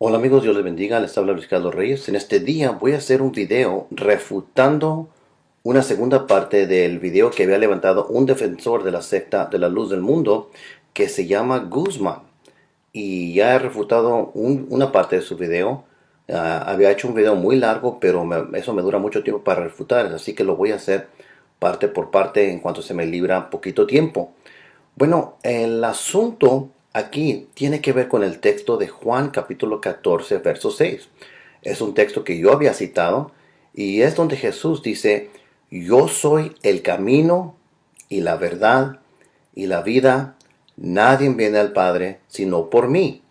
Hola amigos, Dios les bendiga, les habla Luis Carlos Reyes. En este día voy a hacer un video refutando una segunda parte del video que había levantado un defensor de la secta de la luz del mundo que se llama Guzmán. Y ya he refutado una parte de su video. Había hecho un video muy largo, pero eso me dura mucho tiempo para refutar, así que lo voy a hacer parte por parte en cuanto se me libra poquito tiempo. Bueno, el asunto aquí tiene que ver con el texto de Juan capítulo 14, verso 6. Es un texto que yo había citado y es donde Jesús dice, yo soy el camino y la verdad y la vida. Nadie viene al Padre sino por mí.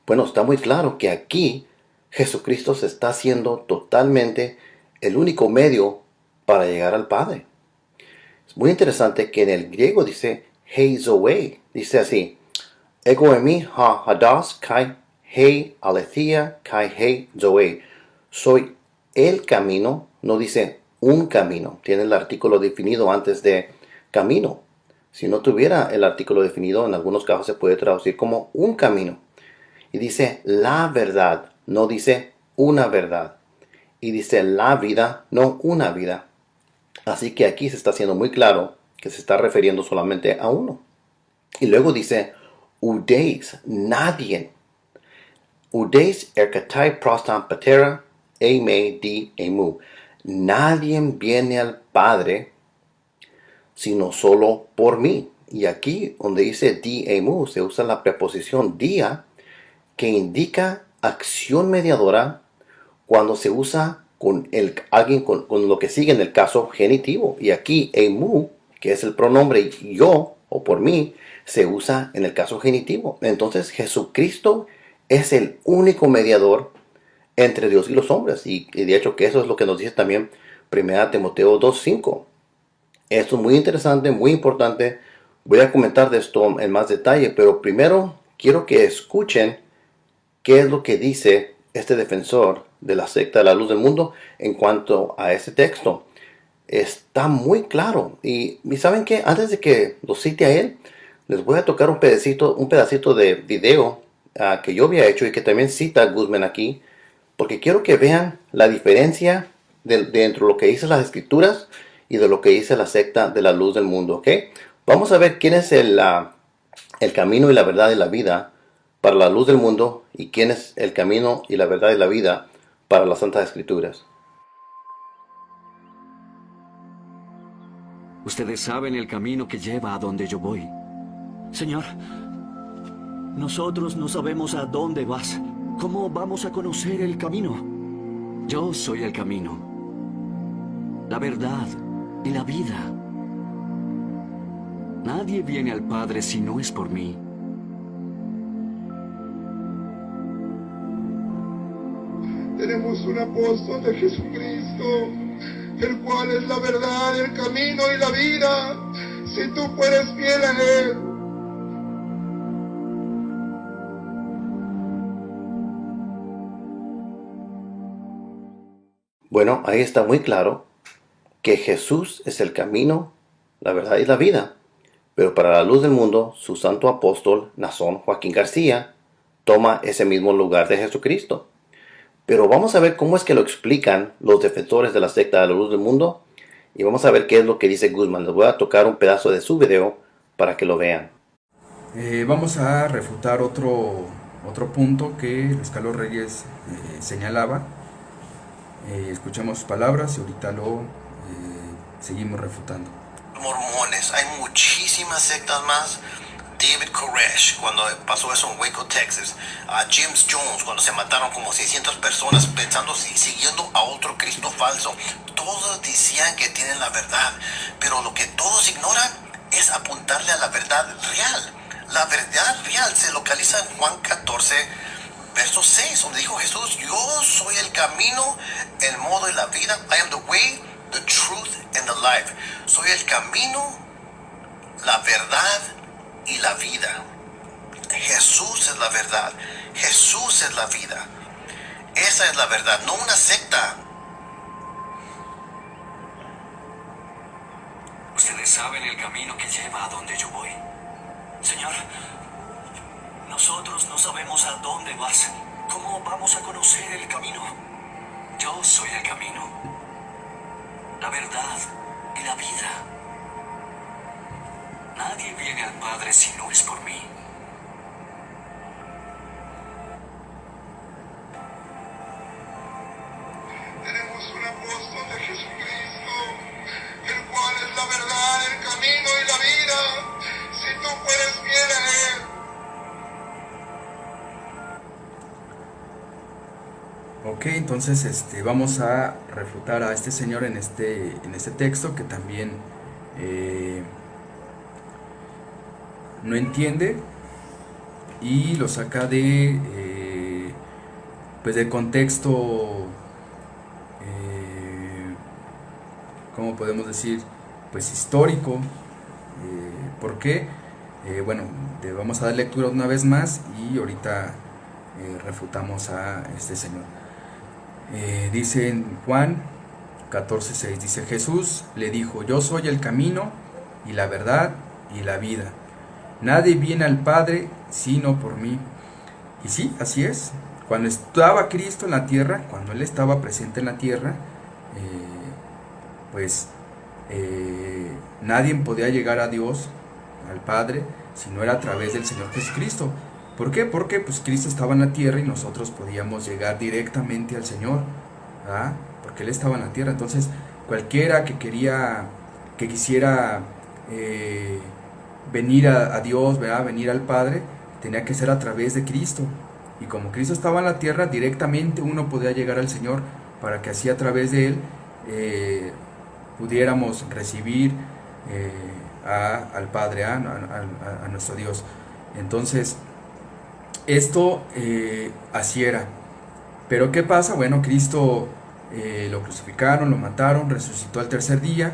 Bueno, está muy claro que aquí Jesucristo se está haciendo totalmente el único medio para llegar al Padre. Es muy interesante que en el griego dice hei zoe, dice así, ego emi ha hadas kai hei aletheia kai hei zoe. Soy el camino, no dice un camino, tiene el artículo definido antes de camino. Si no tuviera el artículo definido, en algunos casos se puede traducir como un camino. Y dice la verdad, no dice una verdad. Y dice la vida, no una vida. Así que aquí se está haciendo muy claro que se está refiriendo solamente a uno. Y luego dice, udeis, nadie. Udeis erkatai prostan patera, eime di emu. Nadie viene al Padre sino solo por mí. Y aquí donde dice di emu se usa la preposición dia que indica acción mediadora cuando se usa con alguien con lo que sigue en el caso genitivo. Y aquí emu, que es el pronombre yo o por mí, se usa en el caso genitivo. Entonces Jesucristo es el único mediador entre Dios y los hombres. Y de hecho que eso es lo que nos dice también 1 Timoteo 2:5. Esto es muy interesante, muy importante. Voy a comentar de esto en más detalle, pero primero quiero que escuchen qué es lo que dice este defensor de la secta de la luz del mundo en cuanto a ese texto. Está muy claro. Y ¿saben qué? Antes de que lo cite a él, les voy a tocar un pedacito de video que yo había hecho y que también cita Guzmán aquí, porque quiero que vean la diferencia de entre lo que dice las escrituras y de lo que dice la secta de la luz del mundo, ¿ok? Vamos a ver quién es el camino y la verdad y la vida para la luz del mundo y quién es el camino y la verdad y la vida para las Santas Escrituras. Ustedes saben el camino que lleva a donde yo voy. Señor, nosotros no sabemos a dónde vas. ¿Cómo vamos a conocer el camino? Yo soy el camino, la verdad y la vida. Nadie viene al Padre si no es por mí. Tenemos un apóstol de Jesucristo, el cual es la verdad, el camino y la vida. Si tú fueres fiel a Él. Bueno, ahí está muy claro que Jesús es el camino, la verdad y la vida. Pero para la luz del mundo, su santo apóstol, Nazón Joaquín García, toma ese mismo lugar de Jesucristo. Pero vamos a ver cómo es que lo explican los defensores de la secta de la luz del mundo. Y vamos a ver qué es lo que dice Guzmán. Les voy a tocar un pedazo de su video para que lo vean. Vamos a refutar otro punto que Luis Carlos Reyes señalaba. Escuchamos sus palabras y ahorita lo seguimos refutando. Mormones, hay muchísimas sectas más. David Koresh, cuando pasó eso en Waco, Texas. James Jones, cuando se mataron como 600 personas pensando y siguiendo a otro Cristo falso. Todos decían que tienen la verdad, pero lo que todos ignoran es apuntarle a la verdad real. La verdad real se localiza en Juan 14, verso 6, donde dijo Jesús, yo soy el camino, el modo y la vida. I am the way, the truth and the life. Soy el camino, la verdad y la vida. Jesús es la verdad. Jesús es la vida. Esa es la verdad, no una secta. Ustedes saben el camino que lleva a donde yo voy. Señor, nosotros no sabemos a dónde vas. ¿Cómo vamos a conocer el camino? Yo soy el camino, la verdad y la vida. Nadie viene al Padre si no es por mí. Tenemos un apóstol de Jesucristo, el cual es la verdad, el camino y la vida. Si tú puedes fiel a Él. Ok, entonces vamos a refutar a este señor en este texto que también no entiende y lo saca de pues del contexto, ¿cómo podemos decir? Pues histórico. ¿Por qué? Bueno, vamos a dar lectura una vez más y ahorita refutamos a este señor. Dice en Juan 14:6, dice: Jesús le dijo: yo soy el camino y la verdad y la vida. Nadie viene al Padre sino por mí. Y sí, así es. Cuando estaba Cristo en la tierra, cuando Él estaba presente en la tierra, nadie podía llegar a Dios, al Padre, si no era a través del Señor Jesucristo. ¿Por qué? Porque pues Cristo estaba en la tierra y nosotros podíamos llegar directamente al Señor, ¿verdad? Porque Él estaba en la tierra. Entonces cualquiera que quisiera venir a Dios, ¿verdad? Venir al Padre, tenía que ser a través de Cristo. Y como Cristo estaba en la tierra, directamente uno podía llegar al Señor, para que así a través de Él pudiéramos recibir al Padre, a nuestro Dios. Entonces esto así era. Pero ¿qué pasa? Bueno, Cristo lo crucificaron, lo mataron, resucitó al tercer día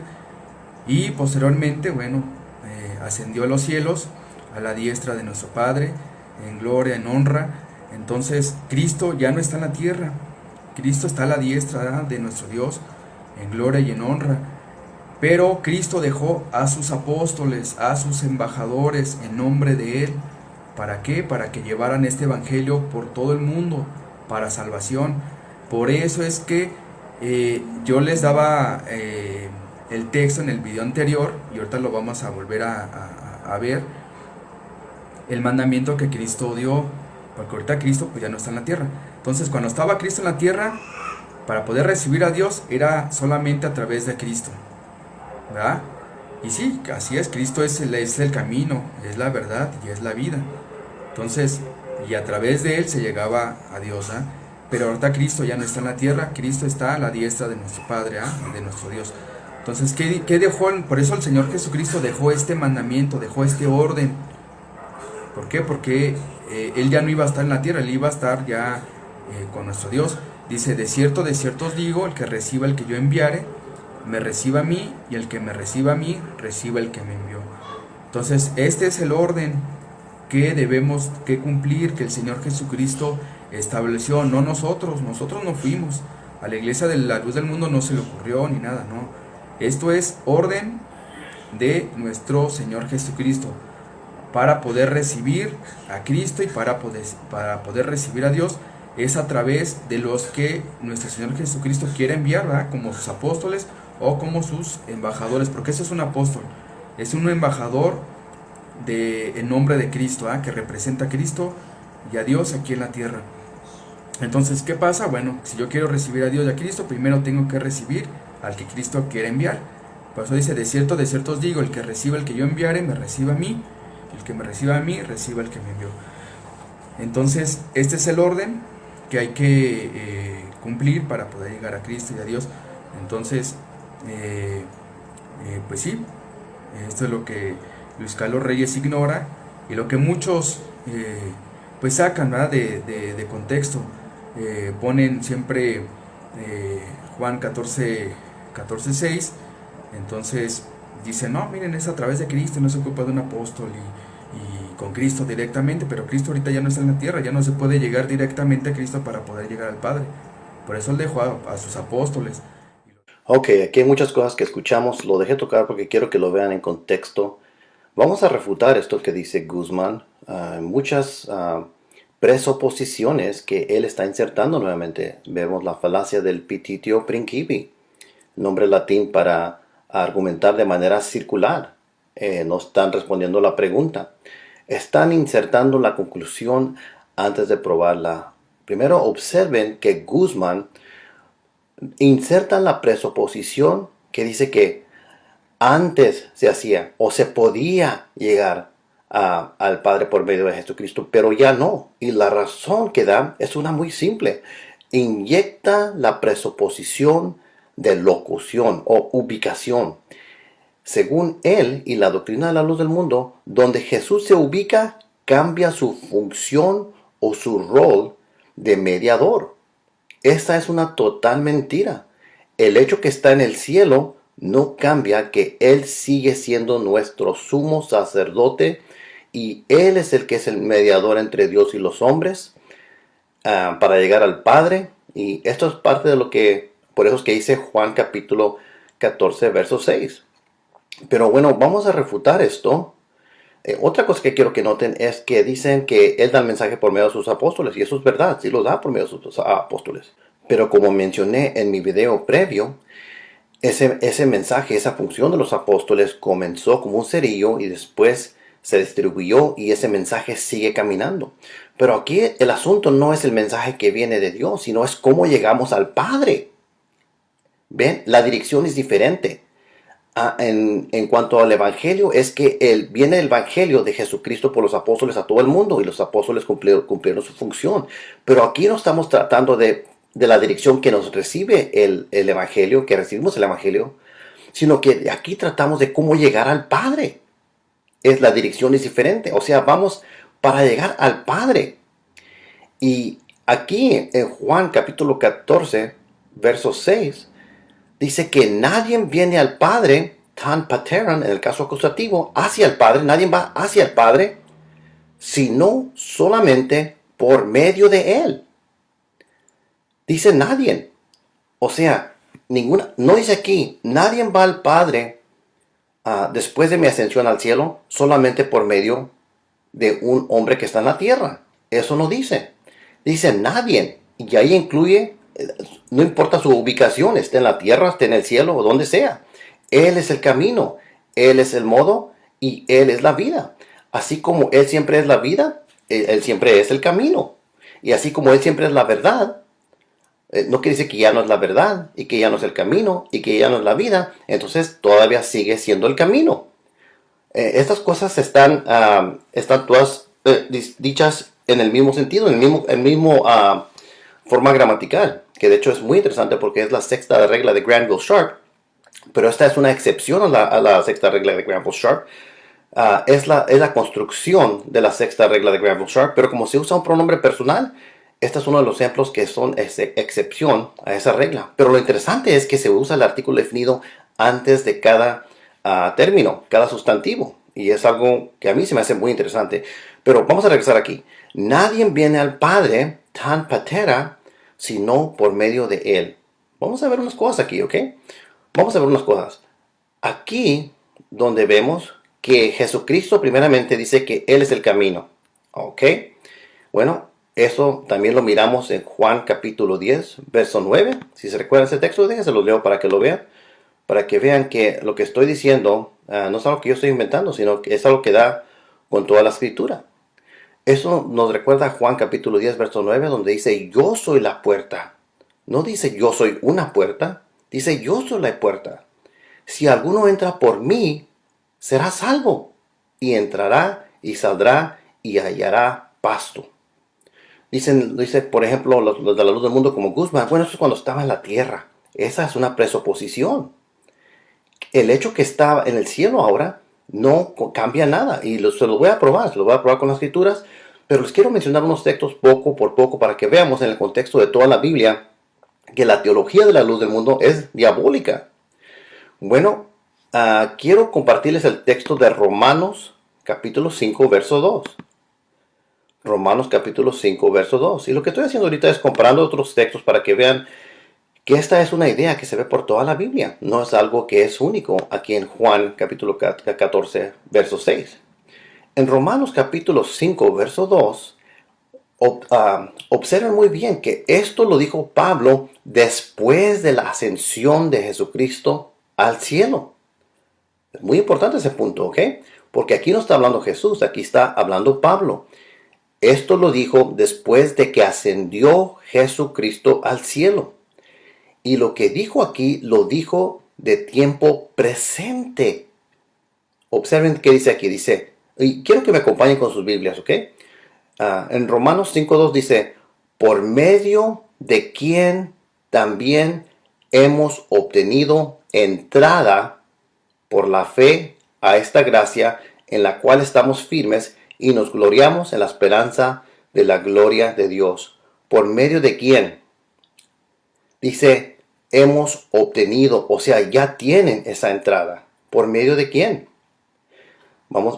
y posteriormente, bueno, ascendió a los cielos, a la diestra de nuestro Padre, en gloria, en honra. Entonces Cristo ya no está en la tierra, Cristo está a la diestra, ¿verdad?, de nuestro Dios, en gloria y en honra. Pero Cristo dejó a sus apóstoles, a sus embajadores en nombre de Él. ¿Para qué? Para que llevaran este evangelio por todo el mundo, para salvación. Por eso es que yo les daba el texto en el video anterior, y ahorita lo vamos a volver a ver, el mandamiento que Cristo dio, porque ahorita Cristo pues ya no está en la tierra. Entonces cuando estaba Cristo en la tierra, para poder recibir a Dios era solamente a través de Cristo, ¿verdad? Y sí, así es, Cristo es el camino, es la verdad y es la vida. Entonces, y a través de Él se llegaba a Dios, ¿eh? Pero ahorita Cristo ya no está en la tierra, Cristo está a la diestra de nuestro Padre, de nuestro Dios. Entonces, ¿qué dejó? Por eso el Señor Jesucristo dejó este mandamiento, dejó este orden. ¿Por qué? Porque Él ya no iba a estar en la tierra, Él iba a estar ya con nuestro Dios. Dice: de cierto os digo, el que reciba el que yo enviare, me reciba a mí, y el que me reciba a mí, reciba el que me envió. Entonces, este es el orden que debemos que cumplir, que el Señor Jesucristo estableció, no nosotros no fuimos. A la iglesia de la luz del mundo no se le ocurrió ni nada, no. Esto es orden de nuestro Señor Jesucristo, para poder recibir a Cristo y para poder recibir a Dios, es a través de los que nuestro Señor Jesucristo quiere enviar, ¿verdad?, como sus apóstoles o como sus embajadores, porque eso es un apóstol, es un embajador en nombre de Cristo, que representa a Cristo y a Dios aquí en la tierra. Entonces, ¿qué pasa? Bueno, si yo quiero recibir a Dios y a Cristo, primero tengo que recibir al que Cristo quiere enviar. Por eso dice: de cierto os digo, el que reciba el que yo enviare, me reciba a mí, y el que me reciba a mí, reciba el que me envió. Entonces, este es el orden que hay que cumplir para poder llegar a Cristo y a Dios. Entonces, pues sí, esto es lo que Luis Carlos Reyes ignora, y lo que muchos pues sacan, ¿verdad?, de contexto. Ponen siempre Juan 14:6. Entonces dicen: no, miren, es a través de Cristo, no se ocupa de un apóstol, y con Cristo directamente, pero Cristo ahorita ya no está en la tierra, ya no se puede llegar directamente a Cristo para poder llegar al Padre. Por eso Él dejó a sus apóstoles. Ok, aquí hay muchas cosas que escuchamos. Lo dejé tocar porque quiero que lo vean en contexto. Vamos a refutar esto que dice Guzmán. Muchas presuposiciones que él está insertando nuevamente. Vemos la falacia del petitio principi, nombre latín para argumentar de manera circular. No están respondiendo la pregunta. Están insertando la conclusión antes de probarla. Primero observen que Guzmán inserta la presuposición que dice que antes se hacía o se podía llegar al Padre por medio de Jesucristo, pero ya no. Y la razón que da es una muy simple. Inyecta la presuposición de locución o ubicación. Según él y la doctrina de la luz del mundo, donde Jesús se ubica, cambia su función o su rol de mediador. Esta es una total mentira. El hecho que está en el cielo no cambia que Él sigue siendo nuestro sumo sacerdote y Él es el que es el mediador entre Dios y los hombres para llegar al Padre. Y esto es parte de lo que, por eso es que dice Juan capítulo 14, verso 6. Pero bueno, vamos a refutar esto. Otra cosa que quiero que noten es que dicen que Él da el mensaje por medio de sus apóstoles. Y eso es verdad, sí lo da por medio de sus apóstoles. Pero como mencioné en mi video previo, ese mensaje, esa función de los apóstoles comenzó como un cerillo y después se distribuyó y ese mensaje sigue caminando. Pero aquí el asunto no es el mensaje que viene de Dios, sino es cómo llegamos al Padre. ¿Ven? La dirección es diferente. En cuanto al Evangelio, es que viene el Evangelio de Jesucristo por los apóstoles a todo el mundo y los apóstoles cumplieron su función. Pero aquí no estamos tratando de la dirección que nos recibe el Evangelio, que recibimos el Evangelio, sino que aquí tratamos de cómo llegar al Padre. La dirección es diferente, o sea, vamos para llegar al Padre. Y aquí en Juan capítulo 14, verso 6, dice que nadie viene al Padre, tan pateran, en el caso acusativo, hacia el Padre, nadie va hacia el Padre, sino solamente por medio de Él. Dice nadie. O sea, no dice aquí, nadie va al Padre después de mi ascensión al cielo, solamente por medio de un hombre que está en la tierra. Eso no dice. Dice nadie. Y ahí incluye, no importa su ubicación, esté en la tierra, esté en el cielo o donde sea. Él es el camino, Él es el modo y Él es la vida. Así como Él siempre es la vida, Él siempre es el camino. Y así como Él siempre es la verdad, no quiere decir que ya no es la verdad y que ya no es el camino y que ya no es la vida, entonces todavía sigue siendo el camino. Estas cosas están todas dichas en el mismo sentido, en el mismo forma gramatical, que de hecho es muy interesante porque es la sexta regla de Granville Sharp, pero esta es una excepción a la sexta regla de Granville Sharp. Es la construcción de la sexta regla de Granville Sharp, pero como se usa un pronombre personal, este es uno de los ejemplos que son excepción a esa regla. Pero lo interesante es que se usa el artículo definido antes de cada término, cada sustantivo. Y es algo que a mí se me hace muy interesante. Pero vamos a regresar aquí. Nadie viene al Padre tan patera, sino por medio de Él. Vamos a ver unas cosas aquí, ¿ok? Vamos a ver unas cosas. Aquí, donde vemos que Jesucristo primeramente dice que Él es el camino. ¿Ok? Bueno, eso también lo miramos en Juan capítulo 10, verso 9. Si se recuerdan ese texto, déjense lo leo para que lo vean. Para que vean que lo que estoy diciendo no es algo que yo estoy inventando, sino que es algo que da con toda la escritura. Eso nos recuerda a Juan capítulo 10, verso 9, donde dice, yo soy la puerta. No dice yo soy una puerta, dice yo soy la puerta. Si alguno entra por mí, será salvo. Y entrará y saldrá y hallará pasto. Dice, por ejemplo, los de la luz del mundo como Guzmán, bueno, eso es cuando estaba en la tierra. Esa es una presuposición. El hecho que está en el cielo ahora no cambia nada. Y se lo voy a probar, con las escrituras. Pero les quiero mencionar unos textos poco por poco para que veamos en el contexto de toda la Biblia que la teología de la luz del mundo es diabólica. Bueno, quiero compartirles el texto de Romanos capítulo 5, verso 2. Romanos capítulo 5, verso 2. Y lo que estoy haciendo ahorita es comparando otros textos para que vean que esta es una idea que se ve por toda la Biblia. No es algo que es único aquí en Juan capítulo 14, verso 6. En Romanos capítulo 5, verso 2, observen muy bien que esto lo dijo Pablo después de la ascensión de Jesucristo al cielo. Es muy importante ese punto, ¿ok? Porque aquí no está hablando Jesús, aquí está hablando Pablo. Esto lo dijo después de que ascendió Jesucristo al cielo. Y lo que dijo aquí lo dijo de tiempo presente. Observen qué dice aquí. Dice, y quiero que me acompañen con sus Biblias, ¿ok? En Romanos 5.2 dice, por medio de quien también hemos obtenido entrada por la fe a esta gracia en la cual estamos firmes y nos gloriamos en la esperanza de la gloria de Dios. ¿Por medio de quién? Dice, hemos obtenido, o sea, ya tienen esa entrada. ¿Por medio de quién?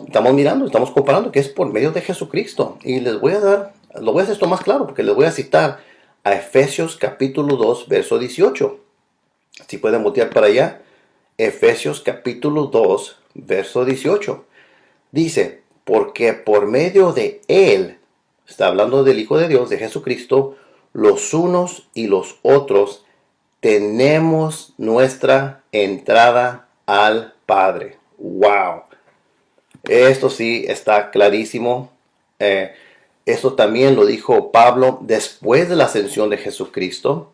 Estamos mirando, estamos comparando que es por medio de Jesucristo. Y les voy a dar, lo voy a hacer esto más claro porque les voy a citar a Efesios capítulo 2, verso 18. Si pueden voltear para allá. Efesios capítulo 2, verso 18. Dice, porque por medio de Él, está hablando del Hijo de Dios, de Jesucristo, los unos y los otros tenemos nuestra entrada al Padre. ¡Wow! Esto sí está clarísimo. Esto también lo dijo Pablo después de la ascensión de Jesucristo.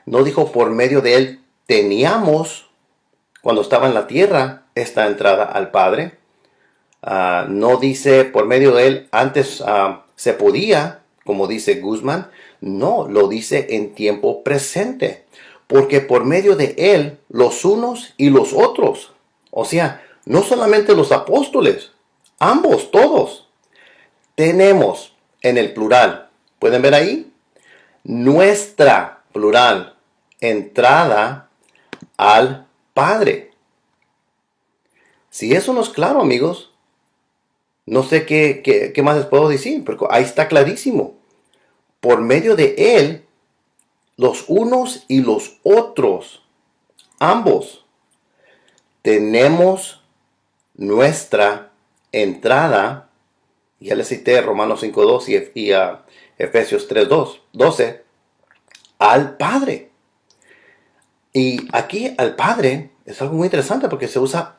No dijo por medio de Él teníamos, cuando estaba en la tierra, esta entrada al Padre. No dice por medio de Él antes se podía, como dice Guzmán. No, lo dice en tiempo presente. Porque por medio de Él, los unos y los otros. O sea, no solamente los apóstoles, ambos, todos. Tenemos en el plural, ¿pueden ver ahí? Nuestra, plural, entrada al Padre. Si eso no es claro, amigos, no sé qué más les puedo decir, pero ahí está clarísimo. Por medio de Él, los unos y los otros, ambos, tenemos nuestra entrada, ya les cité Romanos 5.2 y Efesios 3.12, al Padre. Y aquí al Padre es algo muy interesante porque se usa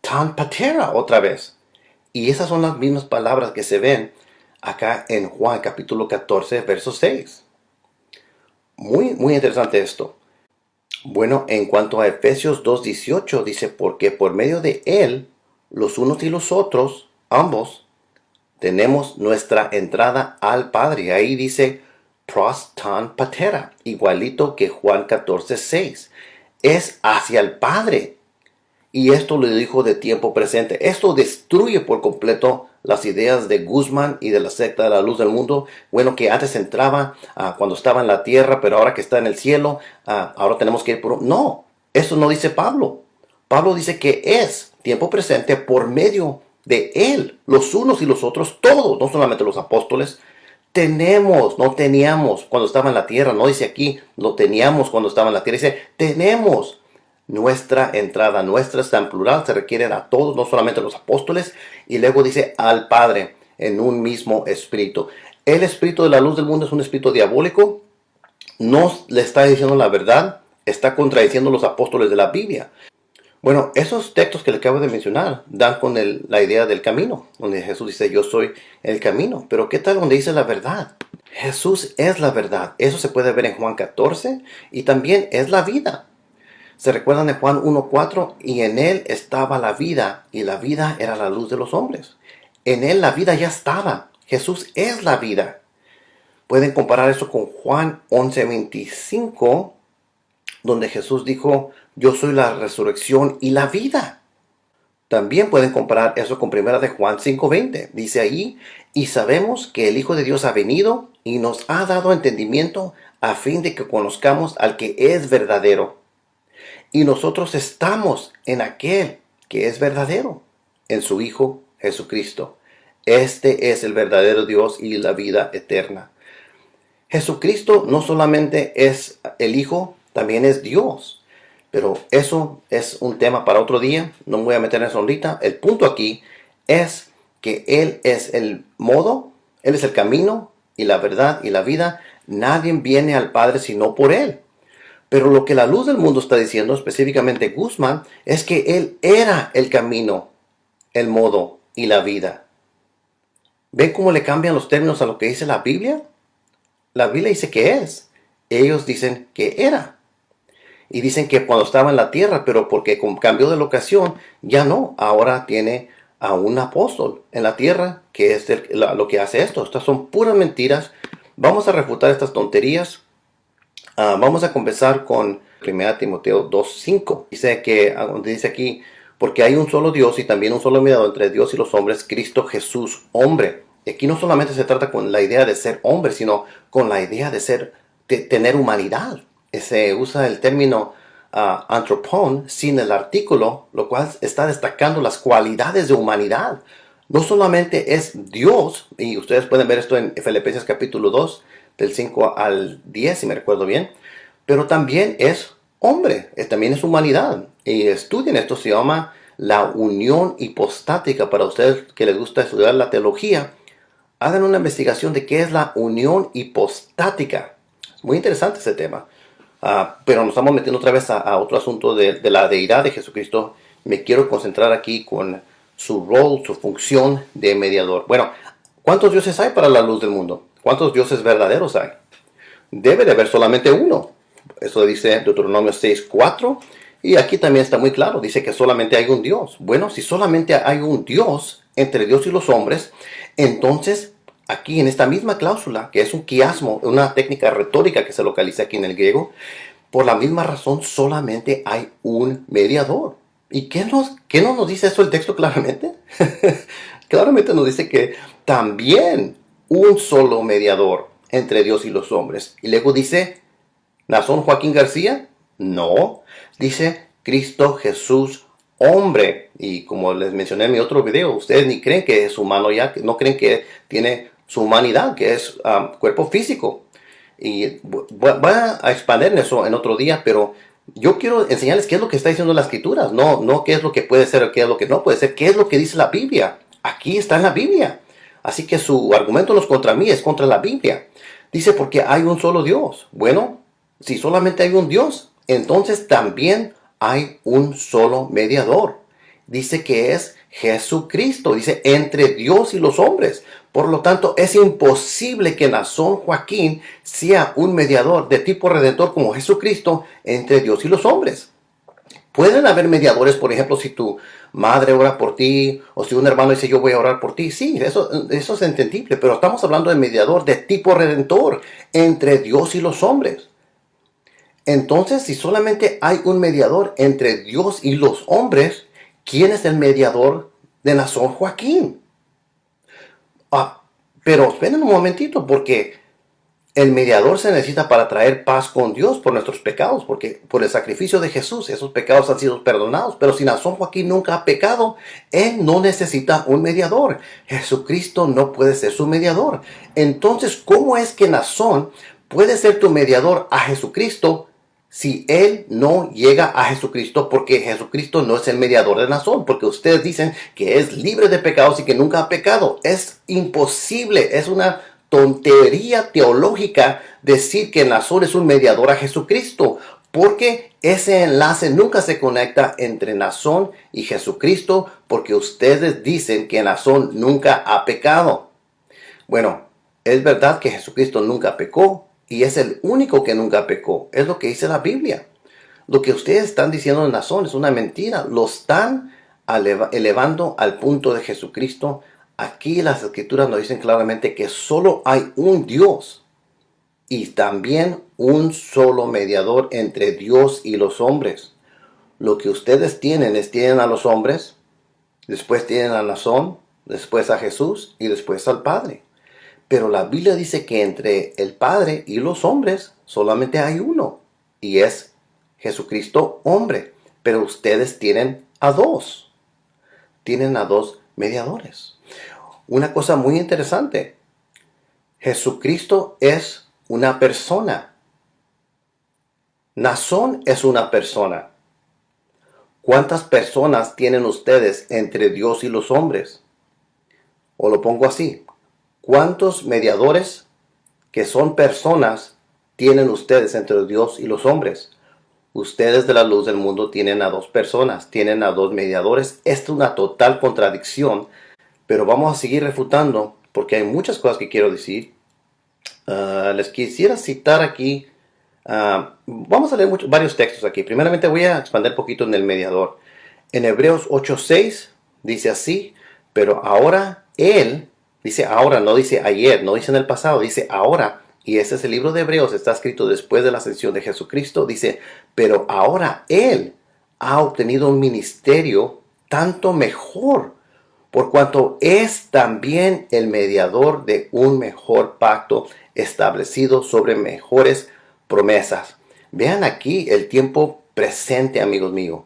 tan patera otra vez. Y esas son las mismas palabras que se ven acá en Juan capítulo 14, verso 6. Muy, muy interesante esto. Bueno, en cuanto a Efesios 2.18 dice, porque por medio de Él, los unos y los otros, ambos, tenemos nuestra entrada al Padre. Ahí dice pros tan patera, igualito que Juan 14.6. Es hacia el Padre. Y esto lo dijo de tiempo presente. Esto destruye por completo las ideas de Guzmán y de la secta de la luz del mundo. Bueno, que antes entraba cuando estaba en la tierra, pero ahora que está en el cielo, ahora tenemos que ir por... No, eso no dice Pablo. Pablo dice que es tiempo presente por medio de Él, los unos y los otros, todos, no solamente los apóstoles. Tenemos, no teníamos cuando estaba en la tierra. No dice aquí, lo teníamos cuando estaba en la tierra. Dice, tenemos. Nuestra entrada, nuestra está en plural, se requieren a todos, no solamente a los apóstoles. Y luego dice al Padre en un mismo espíritu. El espíritu de la luz del mundo es un espíritu diabólico. No le está diciendo la verdad, está contradiciendo los apóstoles de la Biblia. Bueno, esos textos que le acabo de mencionar dan con la idea del camino, donde Jesús dice yo soy el camino. Pero ¿qué tal donde dice la verdad? Jesús es la verdad. Eso se puede ver en Juan 14 y también es la vida. ¿Se recuerdan de Juan 1.4? Y en Él estaba la vida, y la vida era la luz de los hombres. En Él la vida ya estaba. Jesús es la vida. Pueden comparar eso con Juan 11.25, donde Jesús dijo, yo soy la resurrección y la vida. También pueden comparar eso con 1 de Juan 5.20. Dice ahí, y sabemos que el Hijo de Dios ha venido y nos ha dado entendimiento a fin de que conozcamos al que es verdadero. Y nosotros estamos en aquel que es verdadero, en su Hijo Jesucristo. Este es el verdadero Dios y la vida eterna. Jesucristo no solamente es el Hijo, también es Dios. Pero eso es un tema para otro día. No me voy a meter en eso ahorita. El punto aquí es que Él es el modo, Él es el camino y la verdad y la vida. Nadie viene al Padre sino por Él. Pero lo que la luz del mundo está diciendo, específicamente Guzmán, es que Él era el camino, el modo y la vida. ¿Ven cómo le cambian los términos a lo que dice la Biblia? La Biblia dice que es. Ellos dicen que era. Y dicen que cuando estaba en la tierra, pero porque cambió de locación, ya no. Ahora tiene a un apóstol en la tierra que es lo que hace esto. Estas son puras mentiras. Vamos a refutar estas tonterías. Vamos a comenzar con 1 Timoteo 2:5. Dice aquí, porque hay un solo Dios y también un solo mediador entre Dios y los hombres, Cristo Jesús, hombre. Y aquí no solamente se trata con la idea de ser hombre, sino con la idea de tener humanidad. Se usa el término anthropon sin el artículo, lo cual está destacando las cualidades de humanidad. No solamente es Dios, y ustedes pueden ver esto en Filipenses capítulo 2, del 5 al 10, si me recuerdo bien, pero también es hombre, también es humanidad. Y estudien esto, se llama la unión hipostática. Para ustedes que les gusta estudiar la teología, hagan una investigación de qué es la unión hipostática. Es muy interesante ese tema. Pero nos estamos metiendo otra vez a otro asunto de la deidad de Jesucristo. Me quiero concentrar aquí con su rol, su función de mediador. Bueno, ¿cuántos dioses hay para la luz del mundo? ¿Cuántos dioses verdaderos hay? Debe de haber solamente uno. Eso dice Deuteronomio 6:4. Y aquí también está muy claro. Dice que solamente hay un Dios. Bueno, si solamente hay un Dios entre Dios y los hombres, entonces aquí en esta misma cláusula, que es un quiasmo, una técnica retórica que se localiza aquí en el griego, por la misma razón solamente hay un mediador. ¿Y qué no nos dice eso el texto claramente? Claramente nos dice que también un solo mediador entre Dios y los hombres. Y luego dice, ¿Nazón Joaquín García? No. Dice Cristo Jesús, hombre. Y como les mencioné en mi otro video, ustedes ni creen que es humano ya, no creen que tiene su humanidad, que es cuerpo físico. Y voy a expandir eso en otro día, pero yo quiero enseñarles qué es lo que está diciendo la Escritura. No qué es lo que puede ser o qué es lo que no puede ser. ¿Qué es lo que dice la Biblia? Aquí está en la Biblia. Así que su argumento no es contra mí, es contra la Biblia. Dice, porque hay un solo Dios. Bueno, si solamente hay un Dios, entonces también hay un solo mediador. Dice que es Jesucristo. Dice, entre Dios y los hombres. Por lo tanto, es imposible que Nazón Joaquín sea un mediador de tipo redentor como Jesucristo entre Dios y los hombres. Pueden haber mediadores, por ejemplo, si tu madre ora por ti, o si un hermano dice yo voy a orar por ti. Sí, eso es entendible, pero estamos hablando de mediador de tipo redentor entre Dios y los hombres. Entonces, si solamente hay un mediador entre Dios y los hombres, ¿quién es el mediador de Nazón Joaquín? Pero esperen un momentito, porque el mediador se necesita para traer paz con Dios por nuestros pecados, porque por el sacrificio de Jesús esos pecados han sido perdonados. Pero si Nazón Joaquín nunca ha pecado, él no necesita un mediador. Jesucristo no puede ser su mediador. Entonces, ¿cómo es que Nazón puede ser tu mediador a Jesucristo si él no llega a Jesucristo? Porque Jesucristo no es el mediador de Nazón, porque ustedes dicen que es libre de pecados y que nunca ha pecado. Es imposible, es una tontería teológica decir que Nazón es un mediador a Jesucristo, porque ese enlace nunca se conecta entre Nazón y Jesucristo, porque ustedes dicen que Nazón nunca ha pecado. Bueno, es verdad que Jesucristo nunca pecó, y es el único que nunca pecó. Es lo que dice la Biblia. Lo que ustedes están diciendo de Nazón es una mentira. Lo están elevando al punto de Jesucristo. Aquí las Escrituras nos dicen claramente que solo hay un Dios y también un solo mediador entre Dios y los hombres. Lo que ustedes tienen es tienen a los hombres, después tienen a Nazón, después a Jesús y después al Padre. Pero la Biblia dice que entre el Padre y los hombres solamente hay uno, y es Jesucristo hombre. Pero ustedes tienen a dos. Tienen a dos mediadores. Una cosa muy interesante. Jesucristo es una persona. Nazón es una persona. ¿Cuántas personas tienen ustedes entre Dios y los hombres? O lo pongo así. ¿Cuántos mediadores que son personas tienen ustedes entre Dios y los hombres? Ustedes de la luz del mundo tienen a dos personas, tienen a dos mediadores. Esto es una total contradicción, pero vamos a seguir refutando porque hay muchas cosas que quiero decir. Les quisiera citar aquí, vamos a leer varios textos aquí. Primeramente voy a expandir un poquito en el mediador. En Hebreos 8:6 dice así, pero ahora Él, dice ahora, no dice ayer, no dice en el pasado, dice ahora. Y ese es el libro de Hebreos, está escrito después de la ascensión de Jesucristo. Dice, pero ahora Él ha obtenido un ministerio tanto mejor, por cuanto es también el mediador de un mejor pacto establecido sobre mejores promesas. Vean aquí el tiempo presente, amigos míos.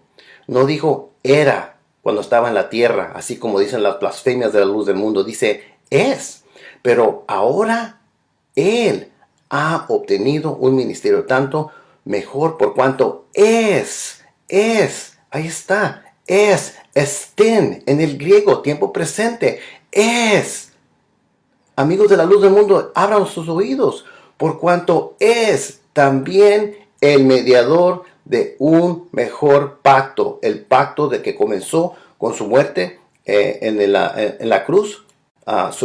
No dijo era cuando estaba en la tierra, así como dicen las blasfemias de la luz del mundo. Dice es, pero ahora Él ha obtenido un ministerio tanto mejor por cuanto es, ahí está, estén, en el griego, tiempo presente, es. Amigos de la luz del mundo, abran sus oídos, por cuanto es también el mediador de un mejor pacto, el pacto de que comenzó con su muerte en la cruz,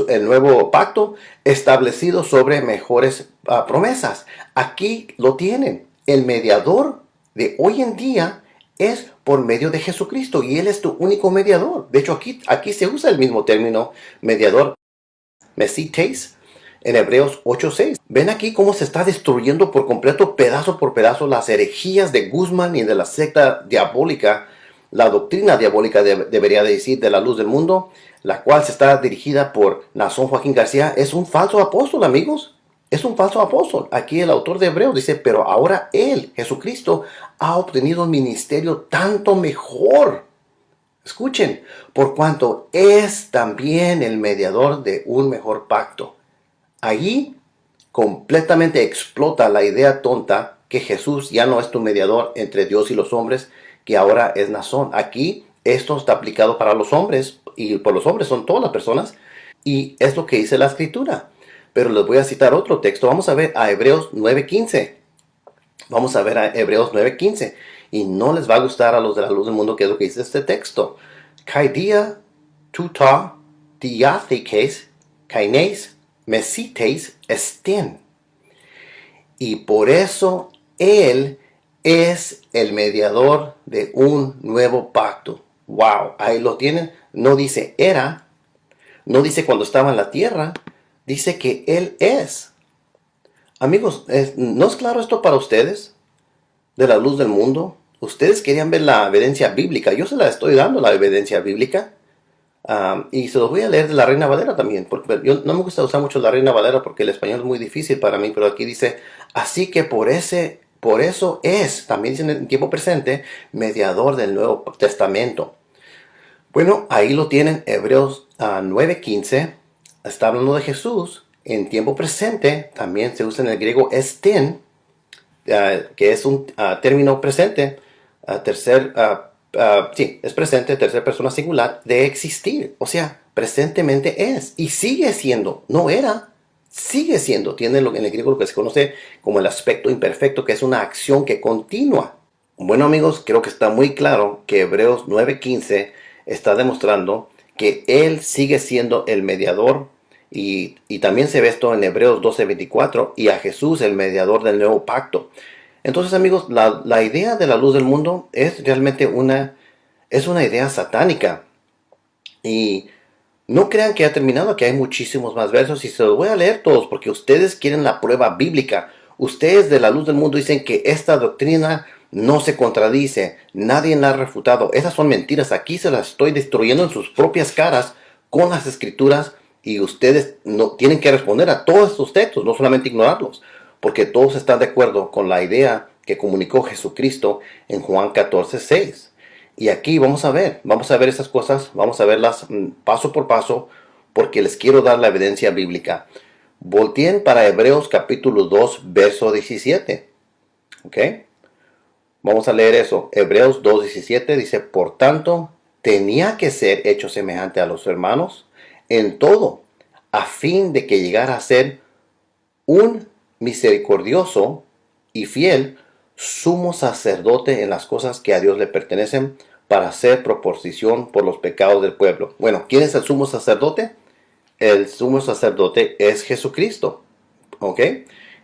el nuevo pacto establecido sobre mejores promesas. Aquí lo tienen, el mediador de hoy en día es por medio de Jesucristo y Él es tu único mediador. De hecho, aquí se usa el mismo término mediador, mesites, en Hebreos 8:6. Ven aquí cómo se está destruyendo por completo, pedazo por pedazo, las herejías de Guzmán y de la secta diabólica, la doctrina diabólica debería decir, de la luz del mundo, la cual se está dirigida por Nazón Joaquín García. Es un falso apóstol, amigos. Es un falso apóstol. Aquí el autor de Hebreos dice, pero ahora Él, Jesucristo, ha obtenido un ministerio tanto mejor. Escuchen, por cuanto es también el mediador de un mejor pacto. Allí completamente explota la idea tonta que Jesús ya no es tu mediador entre Dios y los hombres, que ahora es Nazón. Aquí esto está aplicado para los hombres, y por los hombres son todas las personas, y es lo que dice la Escritura. Pero les voy a citar otro texto. Vamos a ver a Hebreos 9:15. Vamos a ver a Hebreos 9:15. Y no les va a gustar a los de la luz del mundo qué es lo que dice este texto. Kaidia tuta diathekes kaineis mesites estin. Y por eso Él es el mediador de un nuevo pacto. Wow, ahí lo tienen. No dice era, no dice cuando estaba en la tierra, dice que Él es. Amigos, ¿no es claro esto para ustedes? De la luz del mundo. Ustedes querían ver la evidencia bíblica. Yo se la estoy dando, la evidencia bíblica. Y se los voy a leer de la Reina Valera también. Porque yo no me gusta usar mucho la Reina Valera porque el español es muy difícil para mí. Pero aquí dice, así que por eso es, también dice en tiempo presente, mediador del Nuevo Testamento. Bueno, ahí lo tienen, Hebreos 9:15. Está hablando de Jesús. En tiempo presente también se usa en el griego estin, que es un término presente, es presente, tercera persona singular, de existir. O sea, presentemente es y sigue siendo, no era, sigue siendo. Tiene en el griego lo que se conoce como el aspecto imperfecto, que es una acción que continúa. Bueno, amigos, creo que está muy claro que Hebreos 9:15 está demostrando que Él sigue siendo el mediador. Y también se ve esto en Hebreos 12:24, y a Jesús el mediador del nuevo pacto. Entonces, amigos, la idea de la luz del mundo es realmente una idea satánica. Y no crean que ha terminado, que hay muchísimos más versos, y se los voy a leer todos porque ustedes quieren la prueba bíblica. Ustedes de la luz del mundo dicen que esta doctrina no se contradice, nadie la ha refutado. Esas son mentiras, aquí se las estoy destruyendo en sus propias caras con las escrituras. Y ustedes no tienen que responder a todos estos textos, no solamente ignorarlos, porque todos están de acuerdo con la idea que comunicó Jesucristo en Juan 14:6. Y aquí vamos a ver esas cosas, vamos a verlas paso por paso, porque les quiero dar la evidencia bíblica. Volteen para Hebreos capítulo 2, verso 17. ¿Ok? Vamos a leer eso. Hebreos 2:17 dice, por tanto, tenía que ser hecho semejante a los hermanos en todo, a fin de que llegara a ser un misericordioso y fiel sumo sacerdote en las cosas que a Dios le pertenecen, para hacer proposición por los pecados del pueblo. Bueno, ¿quién es el sumo sacerdote? El sumo sacerdote es Jesucristo. ¿Ok?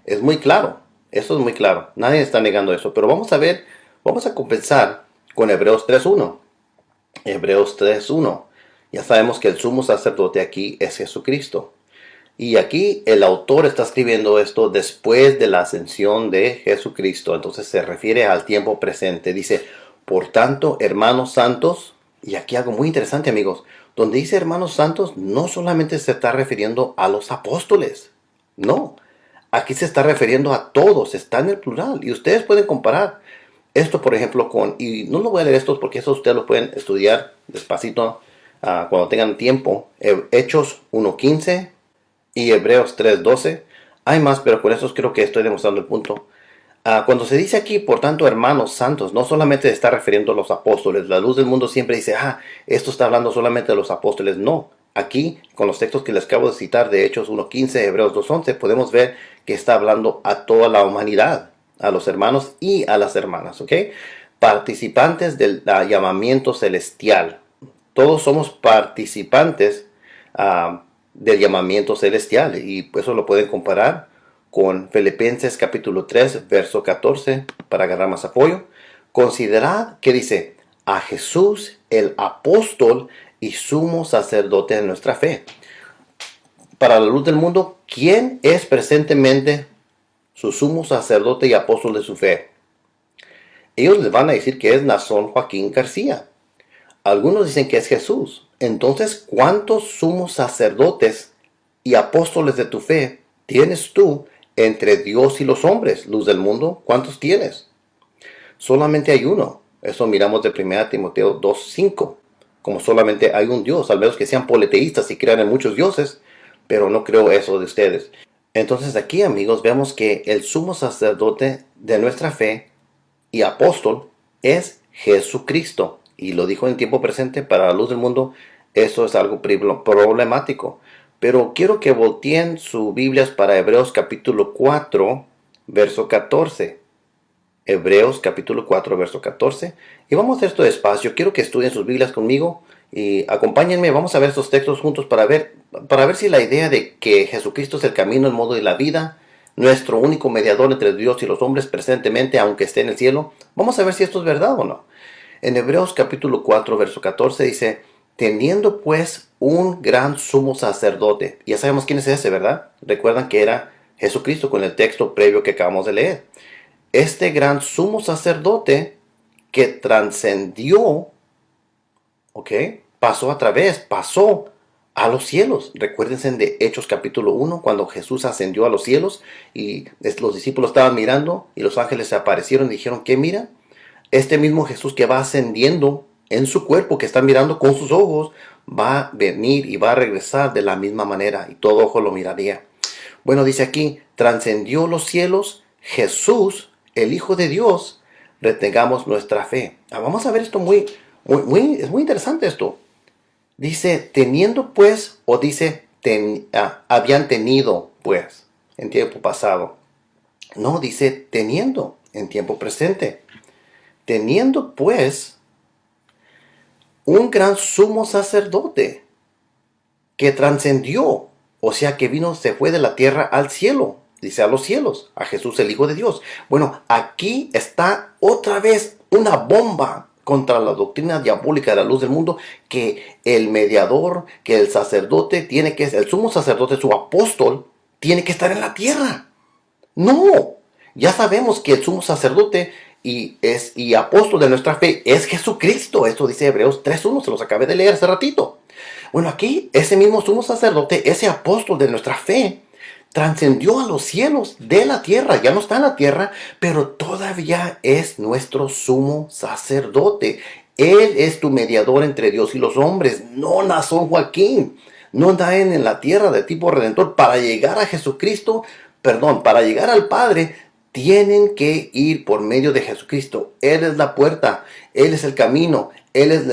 Es muy claro. Eso es muy claro. Nadie está negando eso. Pero vamos a comenzar con Hebreos 3.1. Hebreos 3.1. Ya sabemos que el sumo sacerdote aquí es Jesucristo. Y aquí el autor está escribiendo esto después de la ascensión de Jesucristo. Entonces se refiere al tiempo presente. Dice, por tanto, hermanos santos, y aquí algo muy interesante, amigos, donde dice hermanos santos, no solamente se está refiriendo a los apóstoles. No, aquí se está refiriendo a todos, está en el plural. Y ustedes pueden comparar esto, por ejemplo, y no lo voy a leer estos porque eso ustedes lo pueden estudiar despacito cuando tengan tiempo. Hechos 1.15 y Hebreos 3.12. Hay más, pero con eso creo que estoy demostrando el punto. Cuando se dice aquí, por tanto, hermanos santos, no solamente se está refiriendo a los apóstoles. La luz del mundo siempre dice, esto está hablando solamente de los apóstoles. No, aquí, con los textos que les acabo de citar de Hechos 1.15, Hebreos 2.11, podemos ver que está hablando a toda la humanidad, a los hermanos y a las hermanas, ¿ok? Participantes del llamamiento celestial. Todos somos participantes del llamamiento celestial, y eso lo pueden comparar con Filipenses capítulo 3, verso 14, para agarrar más apoyo. Considerad que dice, a Jesús el apóstol y sumo sacerdote de nuestra fe. Para la luz del mundo, ¿quién es presentemente su sumo sacerdote y apóstol de su fe? Ellos les van a decir que es Nazón Joaquín García. Algunos dicen que es Jesús. Entonces, ¿cuántos sumos sacerdotes y apóstoles de tu fe tienes tú entre Dios y los hombres, luz del mundo? ¿Cuántos tienes? Solamente hay uno. Eso miramos de 1 Timoteo 2.5. Como solamente hay un Dios, al menos que sean politeístas y crean en muchos dioses, pero no creo eso de ustedes. Entonces aquí, amigos, vemos que el sumo sacerdote de nuestra fe y apóstol es Jesucristo. Y lo dijo en tiempo presente, para la luz del mundo. Eso es algo problemático. Pero quiero que volteen sus Biblias para Hebreos capítulo 4, verso 14. Hebreos capítulo 4, verso 14. Y vamos a hacer esto despacio. Quiero que estudien sus Biblias conmigo y acompáñenme. Vamos a ver estos textos juntos para ver si la idea de que Jesucristo es el camino, el modo y la vida, nuestro único mediador entre Dios y los hombres presentemente, aunque esté en el cielo, vamos a ver si esto es verdad o no. En Hebreos capítulo 4, verso 14 dice, teniendo pues un gran sumo sacerdote. Ya sabemos quién es ese, ¿verdad? Recuerdan que era Jesucristo con el texto previo que acabamos de leer. Este gran sumo sacerdote que trascendió, ¿ok? Pasó a los cielos. Recuérdense de Hechos capítulo 1, cuando Jesús ascendió a los cielos y los discípulos estaban mirando y los ángeles se aparecieron y dijeron, ¿qué mira? Este mismo Jesús que va ascendiendo en su cuerpo, que está mirando con sus ojos, va a venir y va a regresar de la misma manera y todo ojo lo miraría. Bueno, dice aquí, trascendió los cielos, Jesús, el Hijo de Dios, retengamos nuestra fe. Vamos a ver esto es muy interesante esto. Dice, teniendo pues, o dice, habían tenido pues, en tiempo pasado. No, dice, teniendo, en tiempo presente. Teniendo pues un gran sumo sacerdote que trascendió, o sea que se fue de la tierra al cielo, dice a los cielos, a Jesús el Hijo de Dios. Bueno, aquí está otra vez una bomba contra la doctrina diabólica de la luz del mundo, que el mediador, que el sacerdote el sumo sacerdote, su apóstol, tiene que estar en la tierra. No, ya sabemos que el sumo sacerdote y apóstol de nuestra fe es Jesucristo. Esto dice Hebreos 3.1, se los acabé de leer hace ratito. Bueno, aquí ese mismo sumo sacerdote, ese apóstol de nuestra fe, trascendió a los cielos de la tierra. Ya no está en la tierra, pero todavía es nuestro sumo sacerdote. Él es tu mediador entre Dios y los hombres, no Nazón Joaquín. No naen en la tierra de tipo redentor. Para llegar a Jesucristo, para llegar al Padre, tienen que ir por medio de Jesucristo. Él es la puerta, Él es el camino, Él es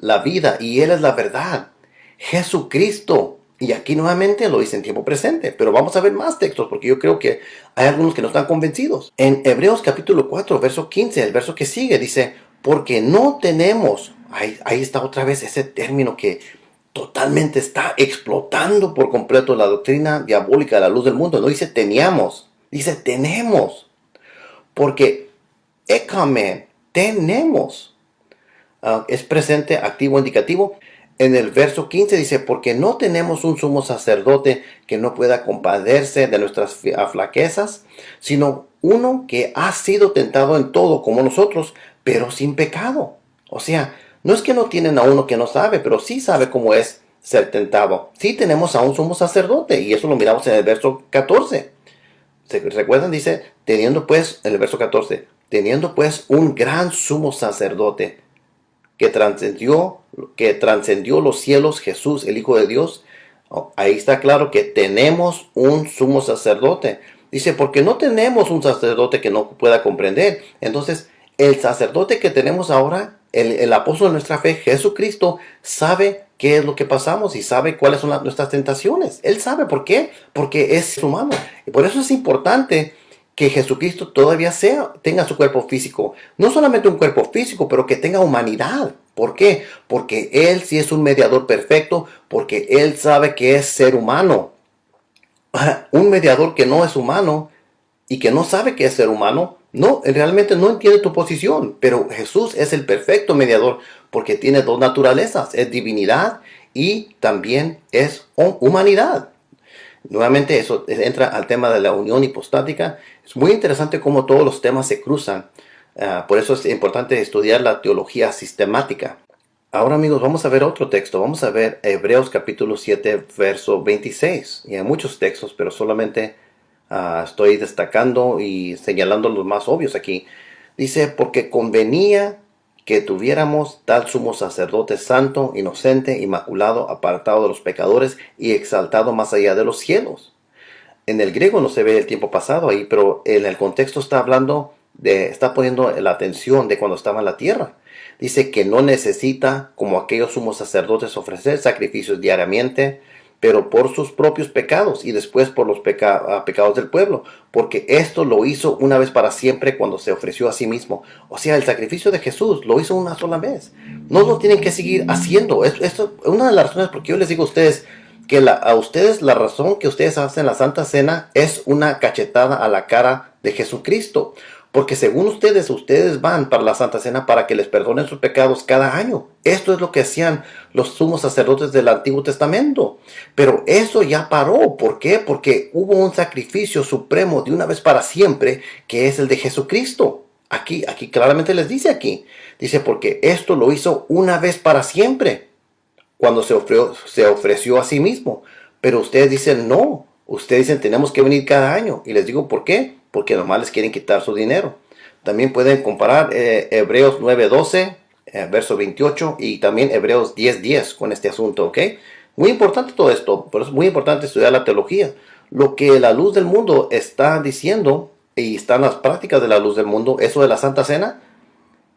la vida y Él es la verdad. Jesucristo. Y aquí nuevamente lo dice en tiempo presente, pero vamos a ver más textos porque yo creo que hay algunos que no están convencidos. En Hebreos capítulo 4, verso 15, el verso que sigue, dice, porque no tenemos, ahí está otra vez ese término que totalmente está explotando por completo la doctrina diabólica de la luz del mundo. No dice teníamos, dice tenemos. Porque ekame, tenemos. Es presente, activo, indicativo. En el verso 15 dice, porque no tenemos un sumo sacerdote que no pueda compadecerse de nuestras flaquezas, sino uno que ha sido tentado en todo como nosotros, pero sin pecado. O sea, no es que no tienen a uno que no sabe, pero sí sabe cómo es ser tentado. Sí tenemos a un sumo sacerdote, y eso lo miramos en el verso 14. ¿Se recuerdan? Dice, teniendo pues, en el verso 14, teniendo pues un gran sumo sacerdote que trascendió los cielos, Jesús, el Hijo de Dios. Ahí está claro que tenemos un sumo sacerdote. Dice, porque no tenemos un sacerdote que no pueda comprender. Entonces, el sacerdote que tenemos ahora, el apóstol de nuestra fe, Jesucristo, sabe qué es lo que pasamos y sabe cuáles son nuestras tentaciones. Él sabe por qué, porque es humano. Y por eso es importante que Jesucristo todavía tenga su cuerpo físico. No solamente un cuerpo físico, pero que tenga humanidad. ¿Por qué? Porque Él sí es un mediador perfecto, porque Él sabe que es ser humano. Un mediador que no es humano y que no sabe que es ser humano, realmente no entiende tu posición. Pero Jesús es el perfecto mediador porque tiene dos naturalezas, es divinidad y también es humanidad. Nuevamente eso entra al tema de la unión hipostática. Es muy interesante cómo todos los temas se cruzan. Por eso es importante estudiar la teología sistemática. Ahora amigos, vamos a ver otro texto. Vamos a ver Hebreos capítulo 7, verso 26. Y hay muchos textos, pero solamente estoy destacando y señalando los más obvios aquí. Dice, porque convenía que tuviéramos tal sumo sacerdote santo, inocente, inmaculado, apartado de los pecadores y exaltado más allá de los cielos. En el griego no se ve el tiempo pasado ahí, pero en el contexto está poniendo la atención de cuando estaba en la tierra. Dice que no necesita, como aquellos sumos sacerdotes, ofrecer sacrificios diariamente, pero por sus propios pecados y después por los pecados del pueblo, porque esto lo hizo una vez para siempre cuando se ofreció a sí mismo. O sea, el sacrificio de Jesús lo hizo una sola vez. No lo tienen que seguir haciendo. Esto es una de las razones por qué yo les digo a ustedes que a ustedes la razón que ustedes hacen la Santa Cena es una cachetada a la cara de Jesucristo. Porque según ustedes van para la Santa Cena para que les perdonen sus pecados cada año. Esto es lo que hacían los sumos sacerdotes del Antiguo Testamento. Pero eso ya paró. ¿Por qué? Porque hubo un sacrificio supremo de una vez para siempre, que es el de Jesucristo. Aquí claramente les dice aquí. Dice, porque esto lo hizo una vez para siempre, cuando se ofreció a sí mismo. Pero ustedes dicen, no. Ustedes dicen, tenemos que venir cada año. Y les digo, ¿por qué? Porque nomás les quieren quitar su dinero. También pueden comparar Hebreos 9:12, verso 28, y también Hebreos 10:10 con este asunto, ¿ok? Muy importante todo esto, por eso es muy importante estudiar la teología. Lo que la luz del mundo está diciendo, y están las prácticas de la luz del mundo, eso de la Santa Cena,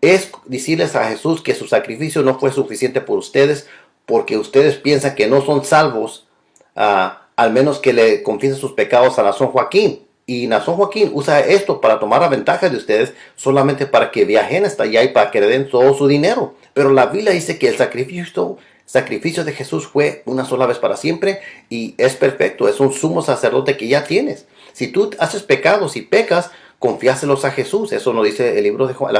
es decirles a Jesús que su sacrificio no fue suficiente por ustedes, porque ustedes piensan que no son salvos, al menos que le confiesen sus pecados a Nazón Joaquín. Y Nazón Joaquín usa esto para tomar la ventaja de ustedes, solamente para que viajen hasta allá y para que le den todo su dinero. Pero la Biblia dice que el sacrificio de Jesús fue una sola vez para siempre y es perfecto. Es un sumo sacerdote que ya tienes. Si tú haces pecados y pecas, confiáselos a Jesús. Eso nos dice el libro de Juan,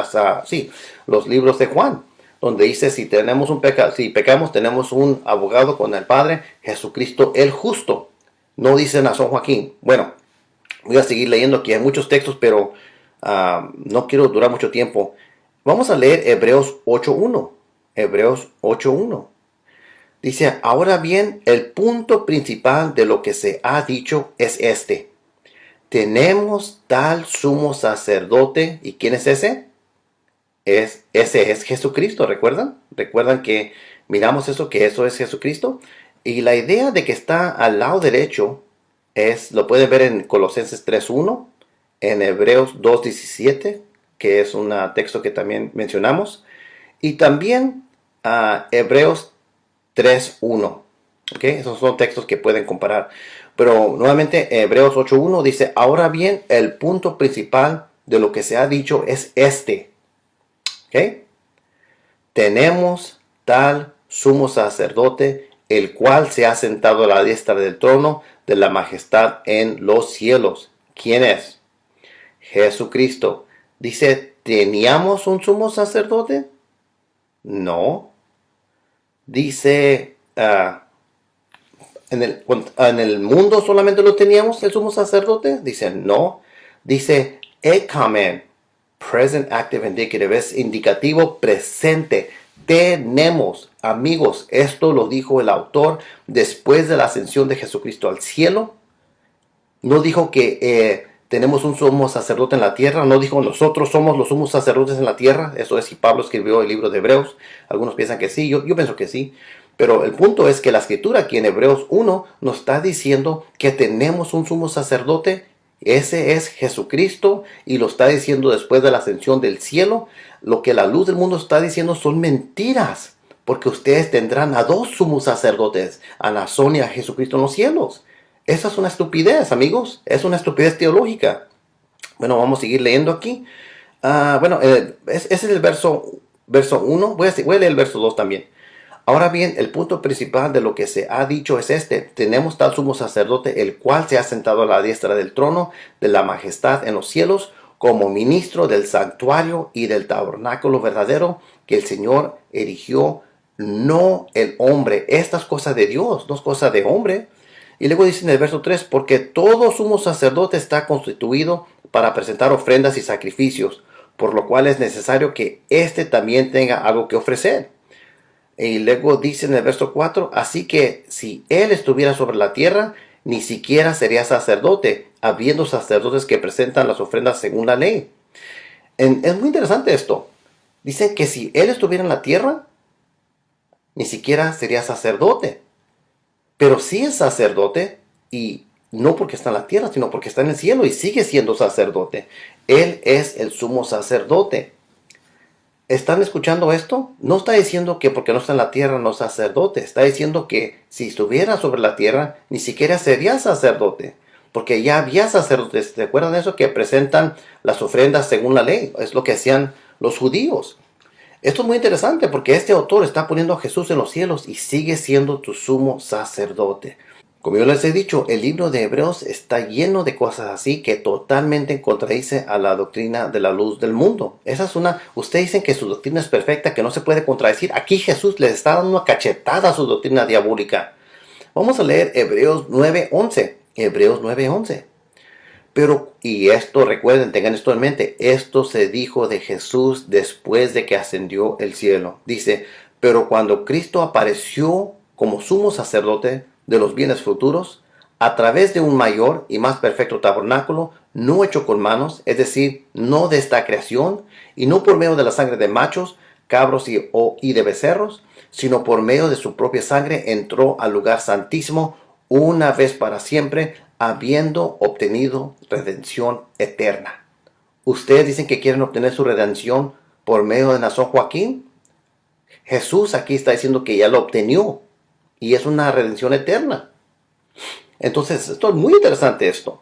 los libros de Juan, donde dice si pecamos, tenemos un abogado con el Padre, Jesucristo el justo. No dice Nazón Joaquín. Bueno, voy a seguir leyendo aquí, hay muchos textos, pero no quiero durar mucho tiempo. Vamos a leer Hebreos 8:1. Hebreos 8:1. Dice, ahora bien, el punto principal de lo que se ha dicho es este. Tenemos tal sumo sacerdote, ¿y quién es ese? ese es Jesucristo, ¿recuerdan? ¿Recuerdan que miramos eso, que eso es Jesucristo? Y la idea de que está al lado derecho lo pueden ver en Colosenses 3.1, en Hebreos 2.17, que es un texto que también mencionamos, y también Hebreos 3.1. ¿Ok? Esos son textos que pueden comparar. Pero nuevamente Hebreos 8.1 dice, ahora bien, el punto principal de lo que se ha dicho es este. ¿Ok? Tenemos tal sumo sacerdote, el cual se ha sentado a la diestra del trono de la majestad en los cielos. ¿Quién es? Jesucristo. Dice, ¿teníamos un sumo sacerdote? No. Dice, en el mundo solamente lo teníamos el sumo sacerdote. Dice, no. Dice, ekamen, present active indicative, es indicativo presente. Tenemos, amigos, esto lo dijo el autor después de la ascensión de Jesucristo al cielo. No dijo que tenemos un sumo sacerdote en la tierra. No dijo nosotros somos los sumos sacerdotes en la tierra. Eso es si Pablo escribió el libro de Hebreos. Algunos piensan que sí, yo pienso que sí. Pero el punto es que la escritura aquí en Hebreos 1 nos está diciendo que tenemos un sumo sacerdote. Ese es Jesucristo y lo está diciendo después de la ascensión del cielo. Lo que la luz del mundo está diciendo son mentiras, porque ustedes tendrán a dos sumos sacerdotes, a Nazón y a Jesucristo en los cielos. Esa es una estupidez, amigos. Es una estupidez teológica. Bueno, vamos a seguir leyendo aquí. Ese es el verso 1. Voy a leer el verso 2 también. Ahora bien, el punto principal de lo que se ha dicho es este. Tenemos tal sumo sacerdote, el cual se ha sentado a la diestra del trono de la majestad en los cielos, como ministro del santuario y del tabernáculo verdadero que el Señor erigió, no el hombre. Estas cosas de Dios, no es cosa de hombre. Y luego dice en el verso 3, porque todo sumo sacerdote está constituido para presentar ofrendas y sacrificios, por lo cual es necesario que éste también tenga algo que ofrecer. Y luego dice en el verso 4, así que si él estuviera sobre la tierra, ni siquiera sería sacerdote, habiendo sacerdotes que presentan las ofrendas según la ley. Es muy interesante esto. Dicen que si él estuviera en la tierra, ni siquiera sería sacerdote. Pero sí es sacerdote, y no porque está en la tierra, sino porque está en el cielo y sigue siendo sacerdote. Él es el sumo sacerdote. ¿Están escuchando esto? No está diciendo que porque no está en la tierra no es sacerdote. Está diciendo que si estuviera sobre la tierra, ni siquiera sería sacerdote. Porque ya había sacerdotes, ¿se acuerdan de eso? Que presentan las ofrendas según la ley. Es lo que hacían los judíos. Esto es muy interesante porque este autor está poniendo a Jesús en los cielos y sigue siendo tu sumo sacerdote. Como yo les he dicho, el libro de Hebreos está lleno de cosas así que totalmente contradice a la doctrina de la luz del mundo. Ustedes dicen que su doctrina es perfecta, que no se puede contradecir. Aquí Jesús les está dando una cachetada a su doctrina diabólica. Vamos a leer Hebreos 9:11. Hebreos 9:11. Y esto, recuerden, tengan esto en mente, esto se dijo de Jesús después de que ascendió al cielo. Dice, pero cuando Cristo apareció como sumo sacerdote de los bienes futuros, a través de un mayor y más perfecto tabernáculo, no hecho con manos, es decir, no de esta creación, y no por medio de la sangre de machos, cabros y de becerros, sino por medio de su propia sangre, entró al lugar santísimo una vez para siempre, habiendo obtenido redención eterna. ¿Ustedes dicen que quieren obtener su redención por medio de Nazón Joaquín? Jesús aquí está diciendo que ya lo obtenió. Y es una redención eterna. Entonces, esto es muy interesante esto.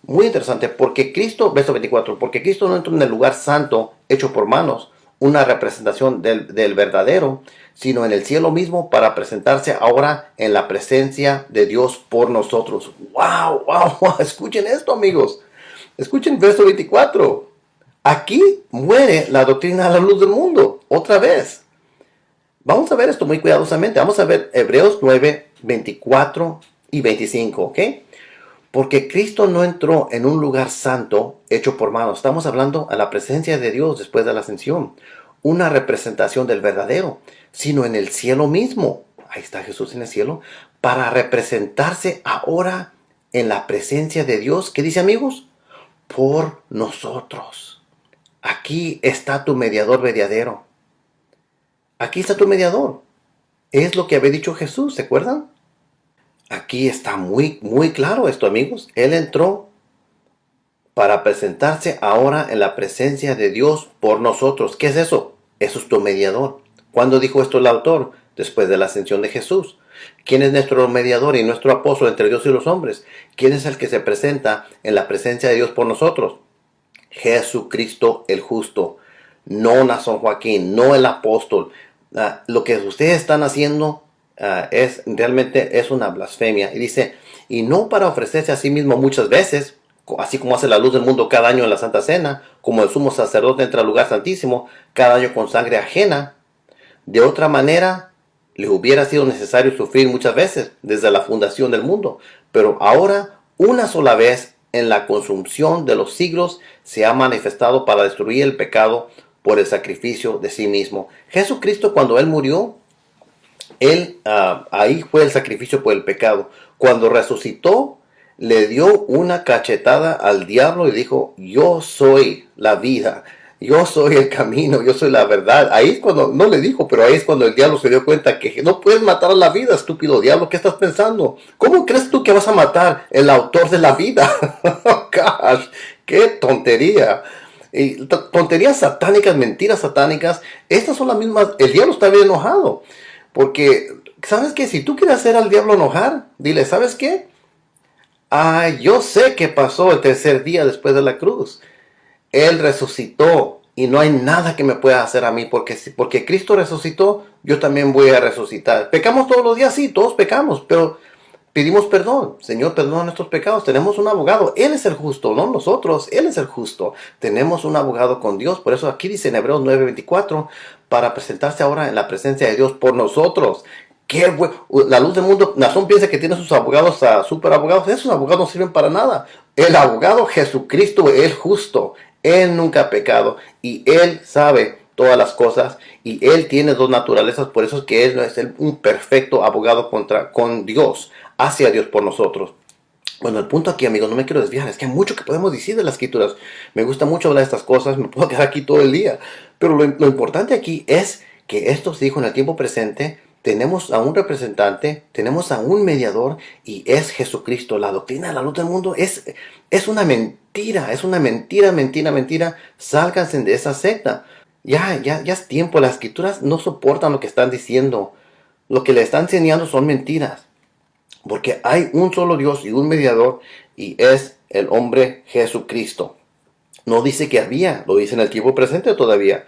Muy interesante. Porque Cristo, verso 24, porque Cristo no entró en el lugar santo hecho por manos, una representación del verdadero, sino en el cielo mismo para presentarse ahora en la presencia de Dios por nosotros. ¡Wow! ¡Wow! ¡Wow! Escuchen esto, amigos. Escuchen verso 24. Aquí muere la doctrina de la luz del mundo. Otra vez. Vamos a ver esto muy cuidadosamente. Vamos a ver Hebreos 9, 24 y 25, ¿ok? Porque Cristo no entró en un lugar santo hecho por manos. Estamos hablando a la presencia de Dios después de la ascensión. Una representación del verdadero, sino en el cielo mismo. Ahí está Jesús en el cielo. Para representarse ahora en la presencia de Dios. ¿Qué dice, amigos? Por nosotros. Aquí está tu mediador verdadero. Aquí está tu mediador. Es lo que había dicho Jesús, ¿se acuerdan? Aquí está muy, muy claro esto, amigos. Él entró para presentarse ahora en la presencia de Dios por nosotros. ¿Qué es eso? Eso es tu mediador. ¿Cuándo dijo esto el autor? Después de la ascensión de Jesús. ¿Quién es nuestro mediador y nuestro apóstol entre Dios y los hombres? ¿Quién es el que se presenta en la presencia de Dios por nosotros? Jesucristo el justo. No Nazón Joaquín, no el apóstol. Lo que ustedes están haciendo es realmente es una blasfemia. Y dice, y no para ofrecerse a sí mismo muchas veces, así como hace la luz del mundo cada año en la Santa Cena, como el sumo sacerdote entra al lugar santísimo cada año con sangre ajena. De otra manera, le hubiera sido necesario sufrir muchas veces desde la fundación del mundo. Pero ahora, una sola vez, en la consumación de los siglos, se ha manifestado para destruir el pecado por el sacrificio de sí mismo. Jesucristo, cuando Él murió, ahí fue el sacrificio por el pecado. Cuando resucitó, le dio una cachetada al diablo y dijo, yo soy la vida, yo soy el camino, yo soy la verdad. Ahí es cuando, no le dijo, pero ahí es cuando el diablo se dio cuenta que no puedes matar a la vida, estúpido diablo. ¿Qué estás pensando? ¿Cómo crees tú que vas a matar el autor de la vida? Gosh, qué tontería. Y tonterías satánicas, mentiras satánicas. Estas son las mismas. El diablo está bien enojado. Porque, ¿sabes qué? Si tú quieres hacer al diablo enojar, dile, ¿sabes qué? Yo sé qué pasó el tercer día después de la cruz. Él resucitó y no hay nada que me pueda hacer a mí, porque Cristo resucitó, yo también voy a resucitar. ¿Pecamos todos los días? Sí, todos pecamos, pero pedimos perdón. Señor, perdona nuestros pecados. Tenemos un abogado. Él es el justo, no nosotros. Él es el justo. Tenemos un abogado con Dios. Por eso aquí dice en Hebreos 9:24, para presentarse ahora en la presencia de Dios por nosotros. La luz del mundo, Nazón piensa que tiene sus abogados, super abogados. Esos abogados no sirven para nada. El abogado Jesucristo es justo. Él nunca ha pecado y Él sabe todas las cosas y Él tiene dos naturalezas. Por eso es que Él no es un perfecto abogado con Dios, hacia Dios por nosotros. Bueno, el punto aquí, amigos, no me quiero desviar, es que hay mucho que podemos decir de las escrituras. Me gusta mucho hablar de estas cosas, me puedo quedar aquí todo el día. Pero lo importante aquí es que esto se dijo en el tiempo presente. Tenemos a un representante, tenemos a un mediador y es Jesucristo. La doctrina de la luz del mundo es una mentira, es una mentira. Sálganse de esa secta. Ya es tiempo, las escrituras no soportan lo que están diciendo. Lo que le están enseñando son mentiras. Porque hay un solo Dios y un mediador y es el hombre Jesucristo. No dice que había, lo dice en el tiempo presente todavía.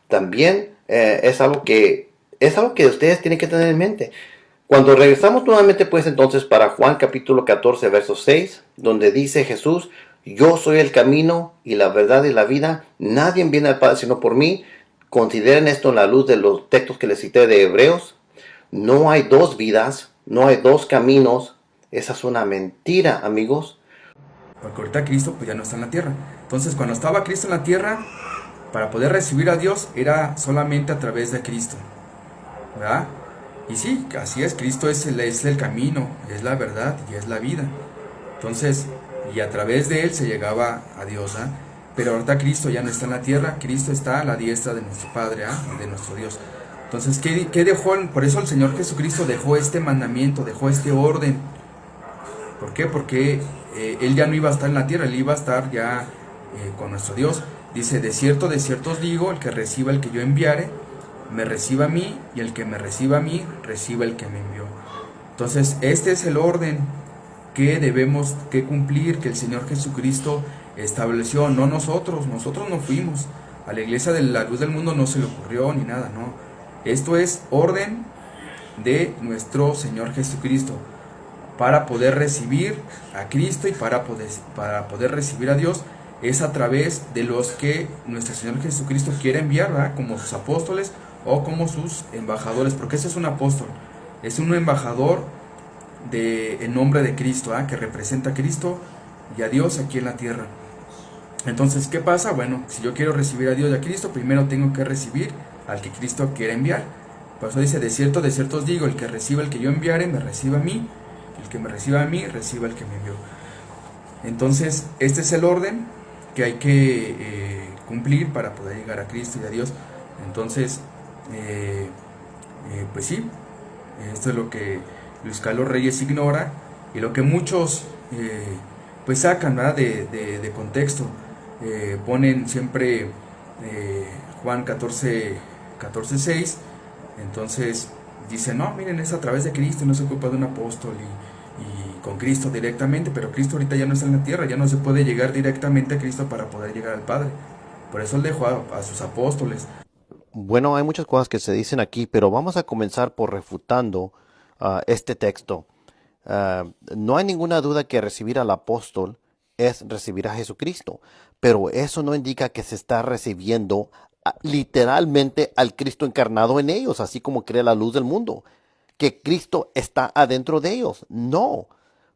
También es algo que ustedes tienen que tener en mente. Cuando regresamos nuevamente, pues entonces para Juan capítulo 14, verso 6, donde dice Jesús, yo soy el camino y la verdad y la vida. Nadie viene al Padre sino por mí. Consideren esto en la luz de los textos que les cité de Hebreos. No hay dos vidas, no hay dos caminos. Esa es una mentira, amigos. Porque ahorita Cristo pues ya no está en la tierra. Entonces cuando estaba Cristo en la tierra, para poder recibir a Dios era solamente a través de Cristo, ¿verdad? Y sí, así es, Cristo es el camino, es la verdad y es la vida. Entonces, y a través de Él se llegaba a Dios, ¿eh? Pero ahorita Cristo ya no está en la tierra, Cristo está a la diestra de nuestro Padre, de nuestro Dios. Entonces, ¿qué dejó? Por eso el Señor Jesucristo dejó este mandamiento, dejó este orden. ¿Por qué? Porque Él ya no iba a estar en la tierra, Él iba a estar ya con nuestro Dios. Dice, de cierto os digo, el que reciba el que yo enviare, me reciba a mí, y el que me reciba a mí, reciba el que me envió. Entonces, este es el orden que debemos que cumplir, que el Señor Jesucristo estableció, no nosotros no fuimos. A la iglesia de la luz del mundo no se le ocurrió ni nada, no. Esto es orden de nuestro Señor Jesucristo, para poder recibir a Cristo y para poder recibir a Dios, es a través de los que nuestro Señor Jesucristo quiere enviar, ¿verdad? Como sus apóstoles o como sus embajadores, porque ese es un apóstol, es un embajador en nombre de Cristo, ¿verdad? Que representa a Cristo y a Dios aquí en la tierra. Entonces, ¿qué pasa? Bueno, si yo quiero recibir a Dios y a Cristo, primero tengo que recibir al que Cristo quiere enviar. Por eso dice, de cierto os digo, el que reciba el que yo enviare, me reciba a mí, el que me reciba a mí, reciba el que me envió. Entonces, este es el orden que hay que cumplir para poder llegar a Cristo y a Dios. Entonces, pues sí, esto es lo que Luis Carlos Reyes ignora y lo que muchos pues sacan, ¿verdad?, de contexto. Ponen siempre Juan 14:6. Entonces dicen, no, miren, es a través de Cristo, no se ocupa de un apóstol y con Cristo directamente, pero Cristo ahorita ya no está en la tierra, ya no se puede llegar directamente a Cristo para poder llegar al Padre. Por eso Él dejó a sus apóstoles. Bueno, hay muchas cosas que se dicen aquí, pero vamos a comenzar por refutando este texto. No hay ninguna duda que recibir al apóstol es recibir a Jesucristo, pero eso no indica que se está recibiendo literalmente al Cristo encarnado en ellos, así como cree la luz del mundo, que Cristo está adentro de ellos. No,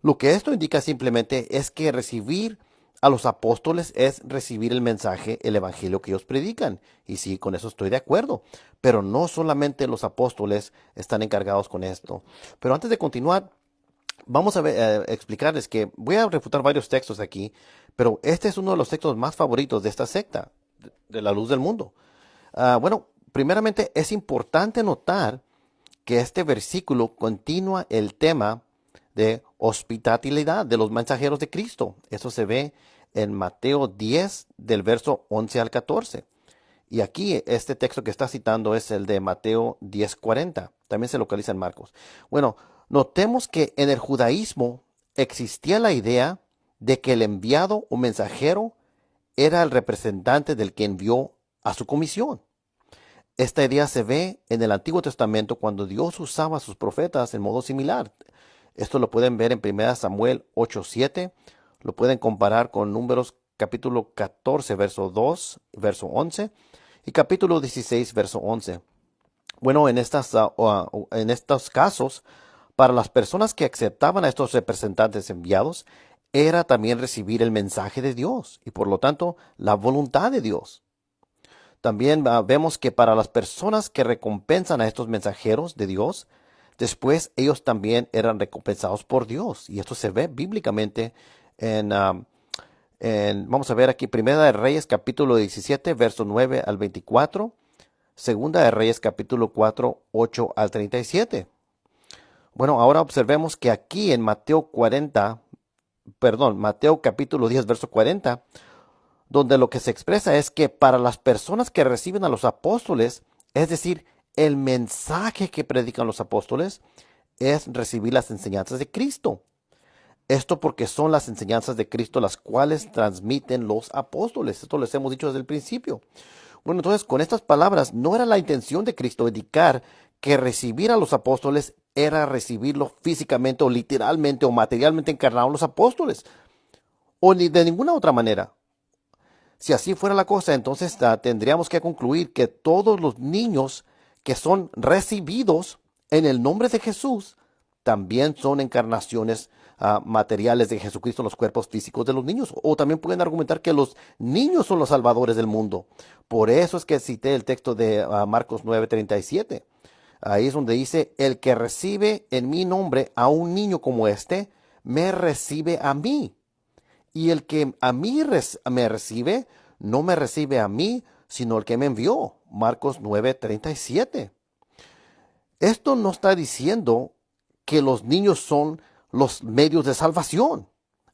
lo que esto indica simplemente es que recibir a los apóstoles es recibir el mensaje, el evangelio que ellos predican. Y sí, con eso estoy de acuerdo. Pero no solamente los apóstoles están encargados con esto. Pero antes de continuar, vamos a explicarles que voy a refutar varios textos aquí, pero este es uno de los textos más favoritos de esta secta, de la luz del mundo. Bueno, primeramente es importante notar que este versículo continúa el tema de hospitalidad de los mensajeros de Cristo. Eso se ve en Mateo 10, del verso 11 al 14. Y aquí este texto que está citando es el de Mateo 10:40. También se localiza en Marcos. Bueno, notemos que en el judaísmo existía la idea de que el enviado o mensajero era el representante del que envió a su comisión. Esta idea se ve en el Antiguo Testamento cuando Dios usaba a sus profetas en modo similar. Esto lo pueden ver en 1 Samuel 8:7, lo pueden comparar con Números capítulo 14, verso 2, verso 11, y capítulo 16, verso 11. Bueno, en estos casos, para las personas que aceptaban a estos representantes enviados, era también recibir el mensaje de Dios y por lo tanto la voluntad de Dios. También vemos que para las personas que recompensan a estos mensajeros de Dios, después ellos también eran recompensados por Dios. Y esto se ve bíblicamente vamos a ver aquí, Primera de Reyes capítulo 17, verso 9 al 24. Segunda de Reyes capítulo 4, 8 al 37. Bueno, ahora observemos que aquí en Mateo capítulo 10, verso 40, donde lo que se expresa es que para las personas que reciben a los apóstoles, es decir, el mensaje que predican los apóstoles, es recibir las enseñanzas de Cristo. Esto porque son las enseñanzas de Cristo las cuales transmiten los apóstoles. Esto les hemos dicho desde el principio. Bueno, entonces con estas palabras no era la intención de Cristo indicar que recibir a los apóstoles era recibirlo físicamente o literalmente o materialmente encarnado en los apóstoles, o ni de ninguna otra manera. Si así fuera la cosa, entonces tendríamos que concluir que todos los niños que son recibidos en el nombre de Jesús también son encarnaciones materiales de Jesucristo en los cuerpos físicos de los niños. O también pueden argumentar que los niños son los salvadores del mundo. Por eso es que cité el texto de Marcos 9:37. Ahí es donde dice, el que recibe en mi nombre a un niño como este, me recibe a mí. Y el que a mí me recibe, no me recibe a mí, sino el que me envió. Marcos 9:37. Esto no está diciendo que los niños son los medios de salvación,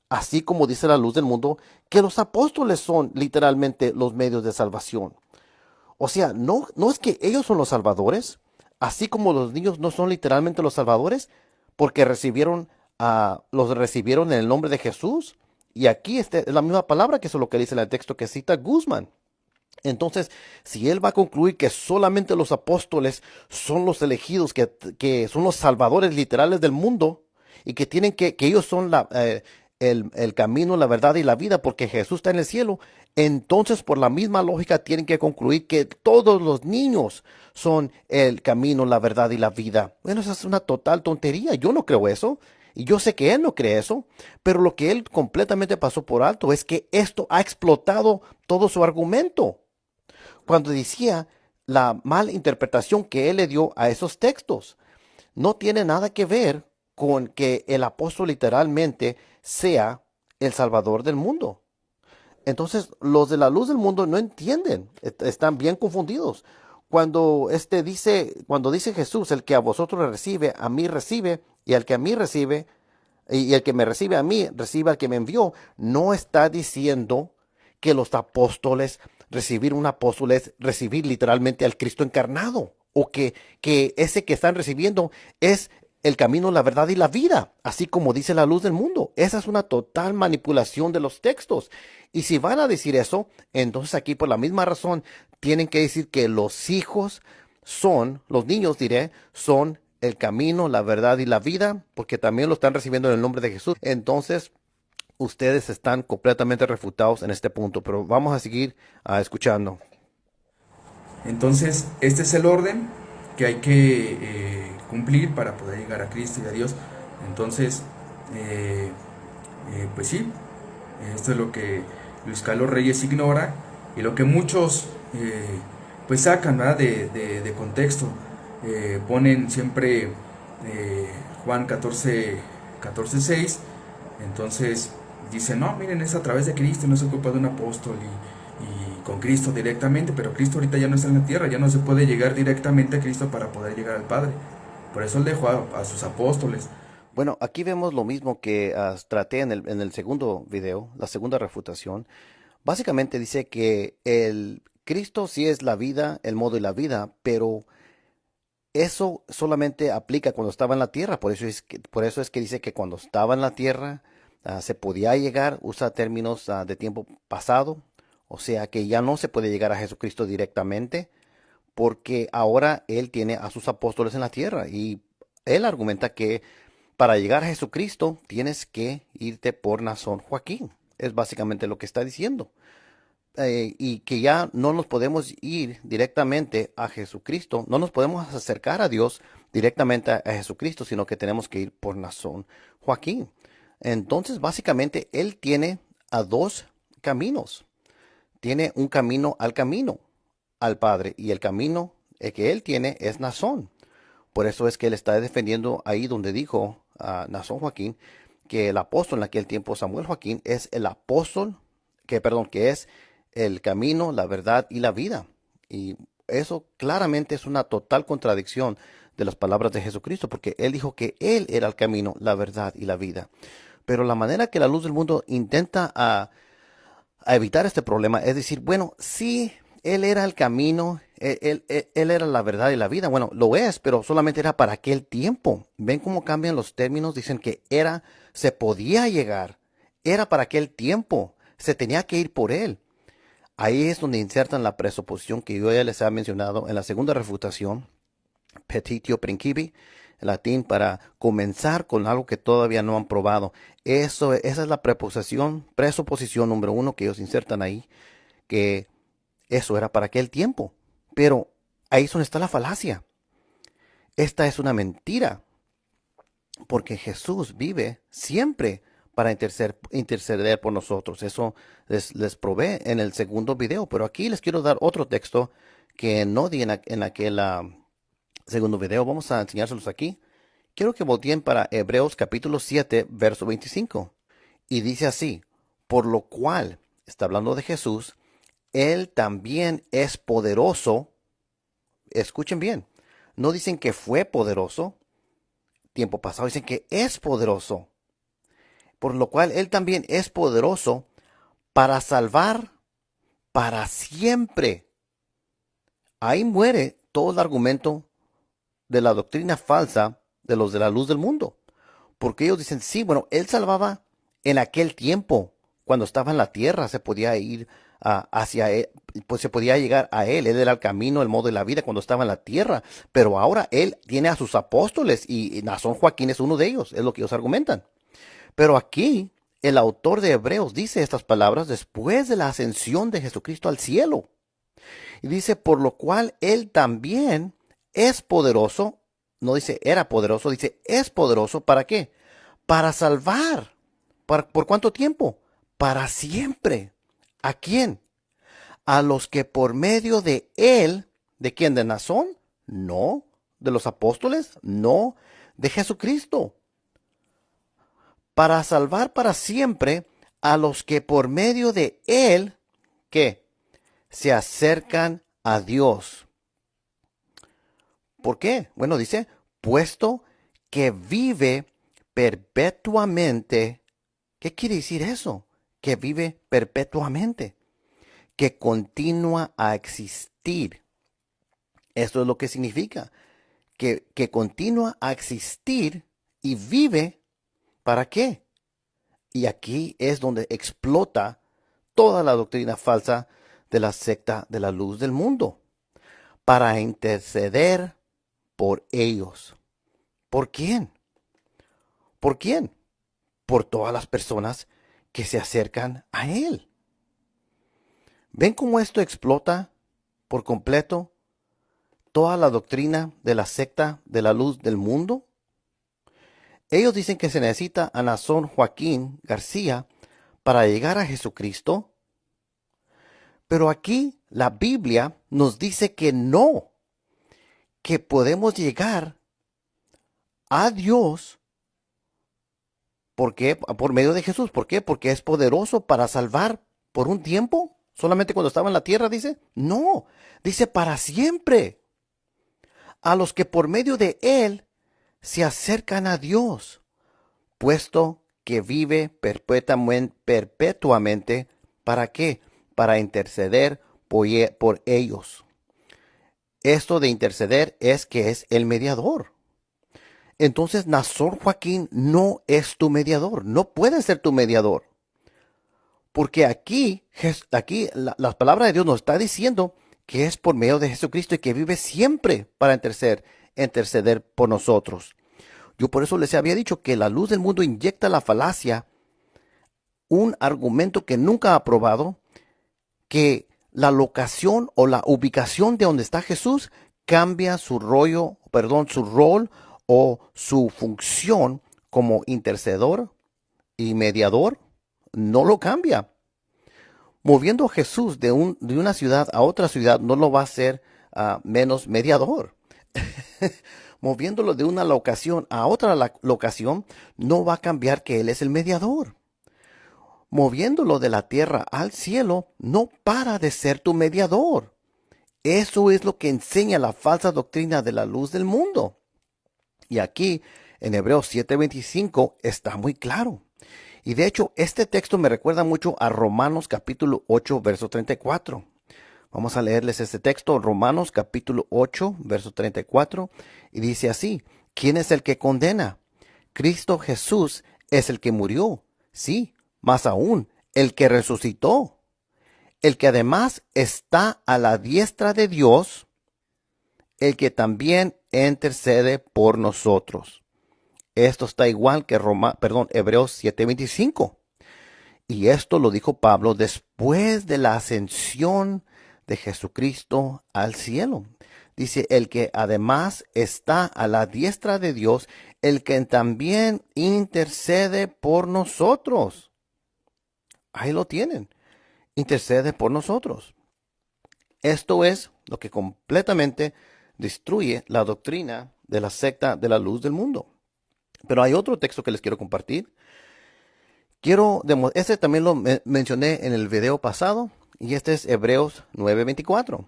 así como dice la luz del mundo, que los apóstoles son literalmente los medios de salvación. O sea, no es que ellos son los salvadores, así como los niños no son literalmente los salvadores, porque los recibieron en el nombre de Jesús. Y aquí es la misma palabra que eso es lo que dice en el texto que cita Guzmán. Entonces, si él va a concluir que solamente los apóstoles son los elegidos, que son los salvadores literales del mundo, y que ellos son el camino, la verdad y la vida, porque Jesús está en el cielo, entonces por la misma lógica tienen que concluir que todos los niños son el camino, la verdad y la vida. Bueno, esa es una total tontería. Yo no creo eso. Y yo sé que él no cree eso, pero lo que él completamente pasó por alto es que esto ha explotado todo su argumento. Cuando decía la mala interpretación que él le dio a esos textos, no tiene nada que ver con que el apóstol literalmente sea el salvador del mundo. Entonces, los de la luz del mundo no entienden, están bien confundidos. Cuando dice Jesús, el que a vosotros recibe, a mí recibe, y el que a mí recibe, y el que me recibe a mí, recibe al que me envió, no está diciendo que los apóstoles, recibir un apóstol es recibir literalmente al Cristo encarnado, o que ese que están recibiendo es el camino, la verdad y la vida, así como dice la luz del mundo. Esa es una total manipulación de los textos. Y si van a decir eso, entonces aquí por la misma razón tienen que decir que los hijos son, los niños diré, son el camino, la verdad y la vida, porque también lo están recibiendo en el nombre de Jesús. Entonces, ustedes están completamente refutados en este punto, pero vamos a seguir escuchando. Entonces, este es el orden que hay que cumplir para poder llegar a Cristo y a Dios. Entonces, pues sí, esto es lo que Luis Carlos Reyes ignora y lo que muchos pues sacan, ¿verdad?, de contexto. Ponen siempre Juan 14:6. Entonces dicen, no, miren, es a través de Cristo, no se ocupa de un apóstol y con Cristo directamente, pero Cristo ahorita ya no está en la tierra, ya no se puede llegar directamente a Cristo para poder llegar al Padre. Por eso él dejó a sus apóstoles. Bueno, aquí vemos lo mismo que traté en el segundo video, la segunda refutación. Básicamente dice que el Cristo sí es la vida, el modo y la vida, pero eso solamente aplica cuando estaba en la tierra. Por eso es que dice que cuando estaba en la tierra se podía llegar, usa términos de tiempo pasado, o sea que ya no se puede llegar a Jesucristo directamente, porque ahora Él tiene a sus apóstoles en la tierra. Y Él argumenta que para llegar a Jesucristo tienes que irte por Nazón Joaquín. Es básicamente lo que está diciendo. Y que ya no nos podemos ir directamente a Jesucristo, no nos podemos acercar a Dios directamente a Jesucristo, sino que tenemos que ir por Nazón Joaquín. Entonces, básicamente, Él tiene a dos caminos. Tiene un camino, al Padre, y el camino que Él tiene es Nazón. Por eso es que Él está defendiendo ahí donde dijo a Nazón Joaquín que el apóstol en aquel tiempo, Samuel Joaquín, es el apóstol, que es el camino, la verdad y la vida. Y eso claramente es una total contradicción de las palabras de Jesucristo, porque Él dijo que Él era el camino, la verdad y la vida. Pero la manera que la luz del mundo intenta a evitar este problema es decir, bueno, sí, Él era el camino, él era la verdad y la vida. Bueno, lo es, pero solamente era para aquel tiempo. ¿Ven cómo cambian los términos? Dicen que se podía llegar, era para aquel tiempo, se tenía que ir por Él. Ahí es donde insertan la presuposición que yo ya les he mencionado en la segunda refutación, petitio principi, en latín, para comenzar con algo que todavía no han probado. Esa es la presuposición número 1 que ellos insertan ahí, que eso era para aquel tiempo. Pero ahí es donde está la falacia. Esta es una mentira, porque Jesús vive siempre para interceder por nosotros. Eso les probé en el segundo video, pero aquí les quiero dar otro texto que no di en aquel segundo video. Vamos a enseñárselos aquí. Quiero que volteen para Hebreos capítulo 7, verso 25. Y dice así, por lo cual, está hablando de Jesús, Él también es poderoso. Escuchen bien, no dicen que fue poderoso, tiempo pasado, dicen que es poderoso. Por lo cual Él también es poderoso para salvar para siempre. Ahí muere todo el argumento de la doctrina falsa de los de la luz del mundo. Porque ellos dicen, sí, bueno, Él salvaba en aquel tiempo, cuando estaba en la tierra, se podía ir hacia Él, pues se podía llegar a Él. Él era el camino, el modo de la vida cuando estaba en la tierra. Pero ahora Él tiene a sus apóstoles y Nazón Joaquín es uno de ellos, es lo que ellos argumentan. Pero aquí el autor de Hebreos dice estas palabras después de la ascensión de Jesucristo al cielo. Y dice, por lo cual Él también es poderoso. No dice era poderoso, dice es poderoso. ¿Para qué? Para salvar. ¿Por cuánto tiempo? Para siempre. ¿A quién? A los que por medio de Él, ¿de quién? ¿De Nazón? No. ¿De los apóstoles? No. De Jesucristo. Para salvar para siempre a los que por medio de él, ¿qué? Se acercan a Dios. ¿Por qué? Bueno, dice, puesto que vive perpetuamente. ¿Qué quiere decir eso? Que vive perpetuamente, que continúa a existir. Esto es lo que significa, que continúa a existir y vive. ¿Para qué? Y aquí es donde explota toda la doctrina falsa de la secta de la luz del mundo, para interceder por ellos. ¿Por quién? ¿Por quién? Por todas las personas que se acercan a él. ¿Ven cómo esto explota por completo toda la doctrina de la secta de la luz del mundo? Ellos dicen que se necesita a Nazón Joaquín García para llegar a Jesucristo. Pero aquí la Biblia nos dice que no, que podemos llegar a Dios. ¿Por qué? Por medio de Jesús. ¿Por qué? Porque es poderoso para salvar por un tiempo. Solamente cuando estaba en la tierra, dice. No, dice para siempre. A los que por medio de él se acercan a Dios, puesto que vive perpetuamente. ¿Para qué? Para interceder por ellos. Esto de interceder es que es el mediador. Entonces, Nazón Joaquín no es tu mediador, no puede ser tu mediador. Porque aquí la palabra de Dios nos está diciendo que es por medio de Jesucristo y que vive siempre para interceder por nosotros. Yo por eso les había dicho que la luz del mundo inyecta la falacia, un argumento que nunca ha probado, que la locación o la ubicación de donde está Jesús cambia su rol o su función como intercedor y mediador. No lo cambia. Moviendo a Jesús de una ciudad a otra ciudad no lo va a hacer menos mediador. Moviéndolo de una locación a otra locación no va a cambiar que Él es el mediador. Moviéndolo de la tierra al cielo no para de ser tu mediador. Eso es lo que enseña la falsa doctrina de la luz del mundo. Y aquí en Hebreos 7:25 está muy claro. Y de hecho, este texto me recuerda mucho a Romanos capítulo 8, verso 34. Vamos a leerles este texto, Romanos capítulo 8, verso 34, y dice así: ¿quién es el que condena? Cristo Jesús es el que murió, sí, más aún, el que resucitó, el que además está a la diestra de Dios, el que también intercede por nosotros. Esto está igual que Hebreos 7:25. Y esto lo dijo Pablo después de la ascensión de Jesucristo al cielo. Dice, el que además está a la diestra de Dios, el que también intercede por nosotros. Ahí lo tienen. Intercede por nosotros. Esto es lo que completamente destruye la doctrina de la secta de la luz del mundo. Pero hay otro texto que les quiero compartir. Este también lo mencioné en el video pasado, y este es Hebreos 9:24.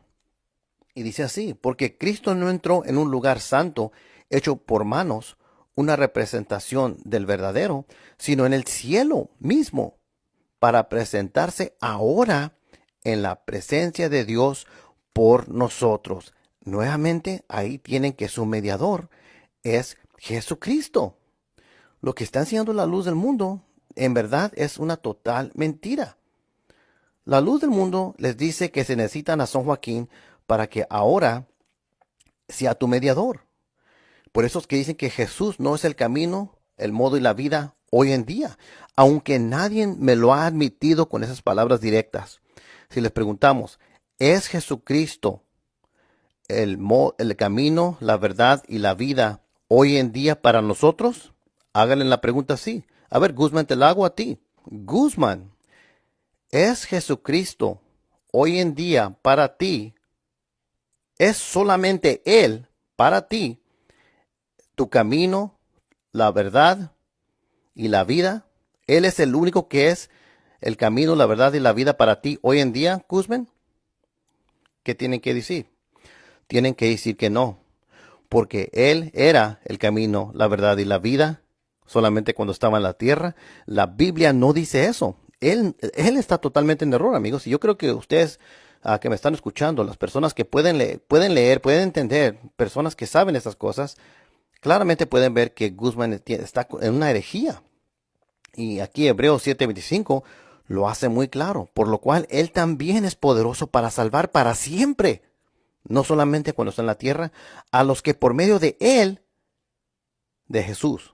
Y dice así: porque Cristo no entró en un lugar santo hecho por manos, una representación del verdadero, sino en el cielo mismo, para presentarse ahora en la presencia de Dios por nosotros. Nuevamente, ahí tienen que su mediador es Jesucristo. Lo que está enseñando la luz del mundo, en verdad, es una total mentira. La luz del mundo les dice que se necesitan a San Joaquín para que ahora sea tu mediador. Por eso es que dicen que Jesús no es el camino, el modo y la vida hoy en día, aunque nadie me lo ha admitido con esas palabras directas. Si les preguntamos, ¿es Jesucristo el camino, la verdad y la vida hoy en día para nosotros? Háganle la pregunta así. A ver, Guzmán, te la hago a ti. Guzmán, ¿es Jesucristo hoy en día para ti? ¿Es solamente Él para ti tu camino, la verdad y la vida? Él es el único que es el camino, la verdad y la vida para ti hoy en día, Guzmán? ¿Qué tienen que decir? Tienen que decir que no, porque Él era el camino, la verdad y la vida solamente cuando estaba en la tierra. La Biblia no dice eso. Él está totalmente en error, amigos. Y yo creo que ustedes que me están escuchando, las personas que pueden leer, pueden entender, personas que saben estas cosas, claramente pueden ver que Guzmán está en una herejía. Y aquí Hebreos 7:25 lo hace muy claro, por lo cual Él también es poderoso para salvar para siempre, no solamente cuando está en la tierra, a los que por medio de Él, de Jesús,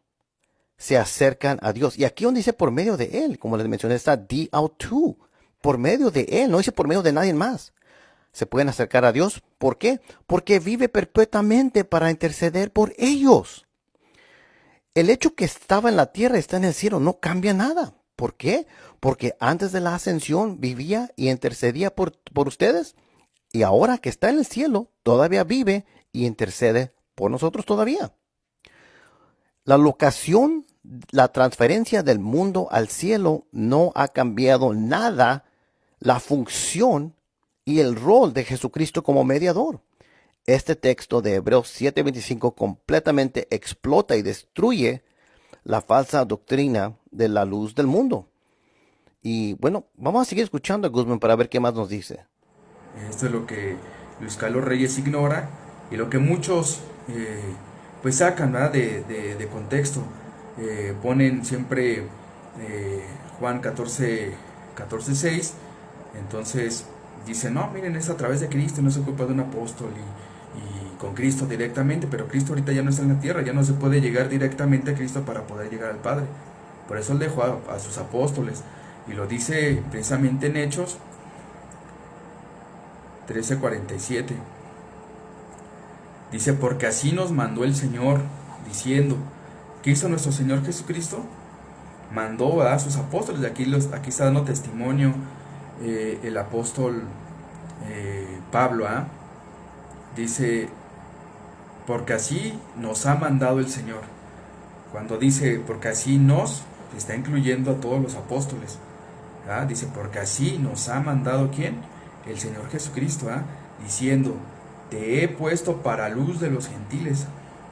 se acercan a Dios. Y aquí donde dice por medio de Él, como les mencioné, está D-O-2, por medio de Él, no dice por medio de nadie más. Se pueden acercar a Dios. ¿Por qué? Porque vive perpetuamente para interceder por ellos. El hecho que estaba en la tierra y está en el cielo no cambia nada. ¿Por qué? Porque antes de la ascensión vivía y intercedía por ustedes. Y ahora que está en el cielo, todavía vive y intercede por nosotros todavía. La locación, la transferencia del mundo al cielo no ha cambiado nada la función y el rol de Jesucristo como mediador. Este texto de Hebreos 7:25 completamente explota y destruye la falsa doctrina de la luz del mundo. Y bueno, vamos a seguir escuchando a Guzmán para ver qué más nos dice. Esto es lo que Luis Carlos Reyes ignora y lo que muchos pues sacan, ¿verdad?, de contexto. Ponen siempre Juan 14:6. Entonces dicen, no, miren, es a través de Cristo, no se ocupa de un apóstol y con Cristo directamente, pero Cristo ahorita ya no está en la tierra, ya no se puede llegar directamente a Cristo para poder llegar al Padre. Por eso Él dejó a sus apóstoles, y lo dice precisamente en Hechos 13:47. Dice, porque así nos mandó el Señor, diciendo, ¿qué hizo nuestro Señor Jesucristo? Mandó a sus apóstoles. Aquí está dando testimonio el apóstol Pablo. Dice, porque así nos ha mandado el Señor. Cuando dice, porque así nos, está incluyendo a todos los apóstoles. Dice, porque así nos ha mandado, ¿quién? El Señor Jesucristo, diciendo, te he puesto para luz de los gentiles.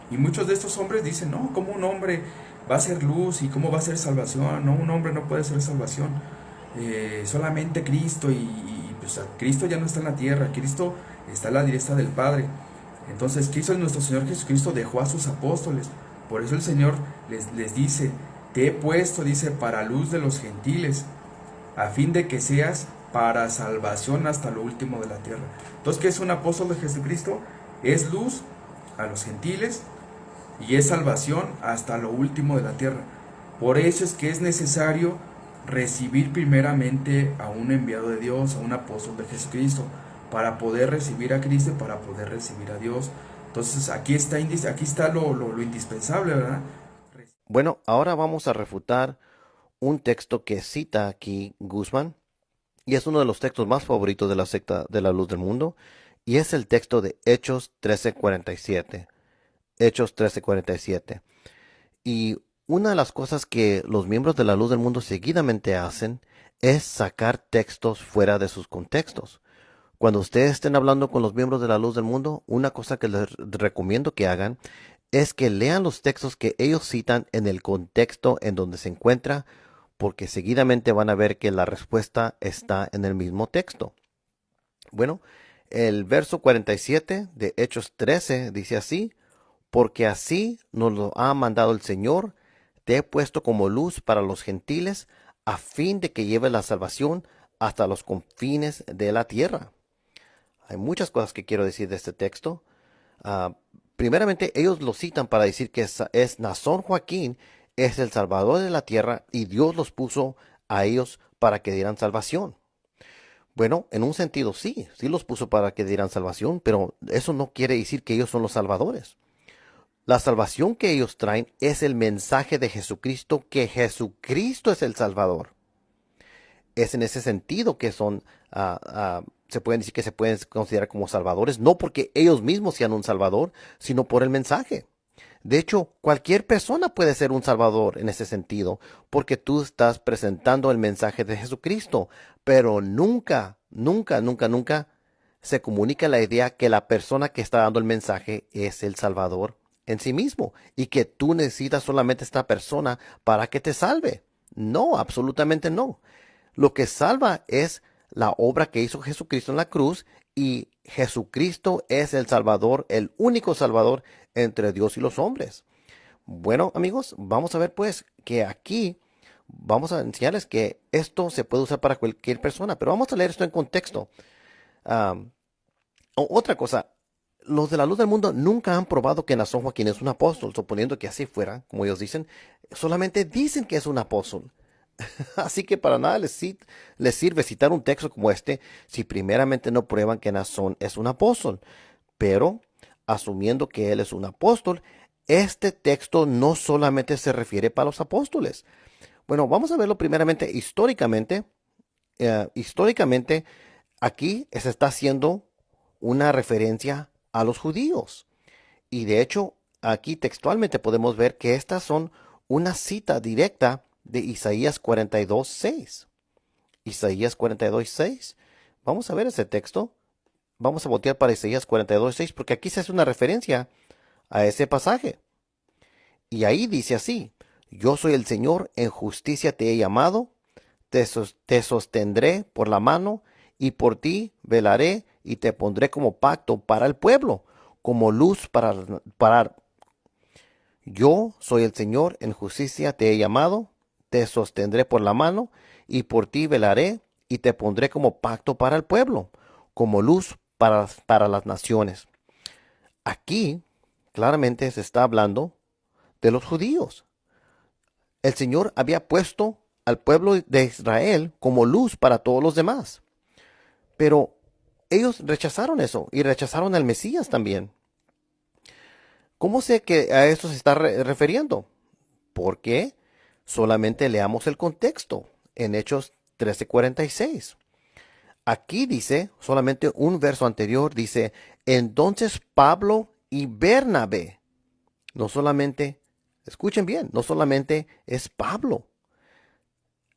Y muchos de estos hombres dicen, no, ¿cómo un hombre va a ser luz y cómo va a ser salvación? No, un hombre no puede ser salvación. Solamente Cristo, y pues Cristo ya no está en la tierra, Cristo está a la diestra del Padre. Entonces, ¿qué hizo nuestro Señor Jesucristo? Dejó a sus apóstoles. Por eso el Señor les dice, te he puesto, dice, para luz de los gentiles, a fin de que seas para salvación hasta lo último de la tierra. Entonces, ¿qué es un apóstol de Jesucristo? Es luz a los gentiles y es salvación hasta lo último de la tierra. Por eso es que es necesario recibir primeramente a un enviado de Dios, a un apóstol de Jesucristo, para poder recibir a Cristo y para poder recibir a Dios. Entonces aquí está lo indispensable, ¿verdad? Bueno, ahora vamos a refutar un texto que cita aquí Guzmán, y es uno de los textos más favoritos de la secta de la luz del mundo, y es el texto de Hechos 13:47. Hechos 13:47. Y una de las cosas que los miembros de la luz del mundo seguidamente hacen es sacar textos fuera de sus contextos. Cuando ustedes estén hablando con los miembros de la luz del mundo, una cosa que les recomiendo que hagan es que lean los textos que ellos citan en el contexto en donde se encuentra, porque seguidamente van a ver que la respuesta está en el mismo texto. Bueno, el verso 47 de Hechos 13 dice así, porque así nos lo ha mandado el Señor, te he puesto como luz para los gentiles, a fin de que lleve la salvación hasta los confines de la tierra. Hay muchas cosas que quiero decir de este texto. Primeramente, ellos lo citan para decir que es Nazón Joaquín, es el Salvador de la tierra, y Dios los puso a ellos para que dieran salvación. Bueno, en un sentido sí los puso para que dieran salvación, pero eso no quiere decir que ellos son los salvadores. La salvación que ellos traen es el mensaje de Jesucristo, que Jesucristo es el Salvador. Es en ese sentido que son, se pueden decir que se pueden considerar como salvadores, no porque ellos mismos sean un salvador, sino por el mensaje. De hecho, cualquier persona puede ser un salvador en ese sentido, porque tú estás presentando el mensaje de Jesucristo, pero nunca, nunca, nunca, nunca se comunica la idea que la persona que está dando el mensaje es el Salvador en sí mismo y que tú necesitas solamente esta persona para que te salve. No, absolutamente no. Lo que salva es la obra que hizo Jesucristo en la cruz, y Jesucristo es el Salvador, el único Salvador entre Dios y los hombres. Bueno, amigos, vamos a ver pues que aquí vamos a enseñarles que esto se puede usar para cualquier persona, pero vamos a leer esto en contexto. Am, Otra cosa, los de la luz del mundo nunca han probado que Naasón Joaquín es un apóstol, suponiendo que así fuera, como ellos dicen, solamente dicen que es un apóstol. Así que para nada les sirve citar un texto como este si primeramente no prueban que Naasón es un apóstol. Pero, asumiendo que él es un apóstol, este texto no solamente se refiere para los apóstoles. Bueno, vamos a verlo primeramente históricamente. Históricamente, aquí se está haciendo una referencia a los judíos. Y de hecho, aquí textualmente podemos ver que estas son una cita directa de Isaías 42:6. Isaías 42:6. Vamos a ver ese texto. Vamos a voltear para Isaías 42:6 porque aquí se hace una referencia a ese pasaje. Y ahí dice así: Yo soy el Señor, en justicia te he llamado, te sostendré por la mano y por ti velaré y te pondré como pacto para el pueblo, como luz para. Yo soy el Señor, en justicia te he llamado, te sostendré por la mano y por ti velaré y te pondré como pacto para el pueblo, como luz para las naciones. Aquí claramente se está hablando de los judíos. El Señor había puesto al pueblo de Israel como luz para todos los demás. Pero ellos rechazaron eso y rechazaron al Mesías también. ¿Cómo sé que a eso se está refiriendo? Porque solamente leamos el contexto en Hechos 13:46. Aquí dice, solamente un verso anterior dice, entonces Pablo y Bernabé, no solamente, escuchen bien, no solamente es Pablo.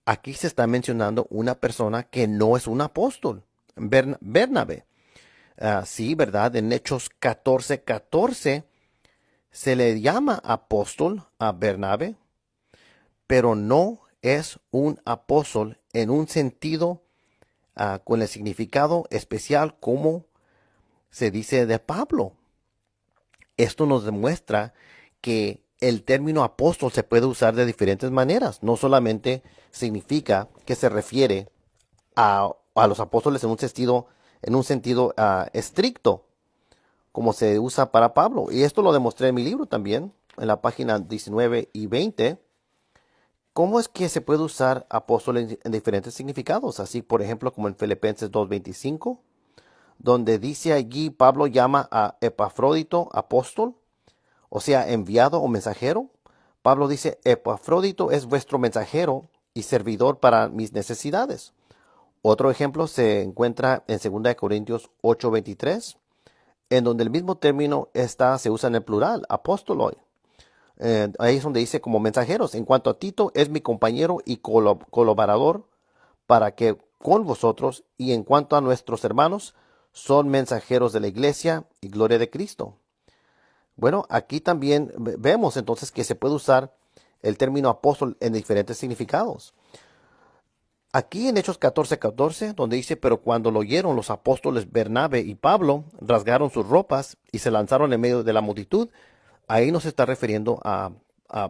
Aquí se está mencionando una persona que no es un apóstol, Bernabé. Sí, ¿verdad? En Hechos 14:14 se le llama apóstol a Bernabé, pero no es un apóstol en un sentido con el significado especial como se dice de Pablo. Esto nos demuestra que el término apóstol se puede usar de diferentes maneras. No solamente significa que se refiere a los apóstoles en un sentido estricto, como se usa para Pablo. Y esto lo demostré en mi libro también, en la página 19 y 20. ¿Cómo es que se puede usar apóstol en diferentes significados? Así, por ejemplo, como en Filipenses 2:25, donde dice allí Pablo llama a Epafrodito apóstol, o sea, enviado o mensajero. Pablo dice, Epafrodito es vuestro mensajero y servidor para mis necesidades. Otro ejemplo se encuentra en 2 Corintios 8:23, en donde el mismo término se usa en el plural, apóstoloi. Ahí es donde dice como mensajeros. En cuanto a Tito, es mi compañero y colaborador para que con vosotros, y en cuanto a nuestros hermanos, son mensajeros de la iglesia y gloria de Cristo. Bueno, aquí también vemos entonces que se puede usar el término apóstol en diferentes significados. Aquí en Hechos 14:14, donde dice, pero cuando lo oyeron los apóstoles Bernabé y Pablo, rasgaron sus ropas y se lanzaron en medio de la multitud. Ahí nos está refiriendo a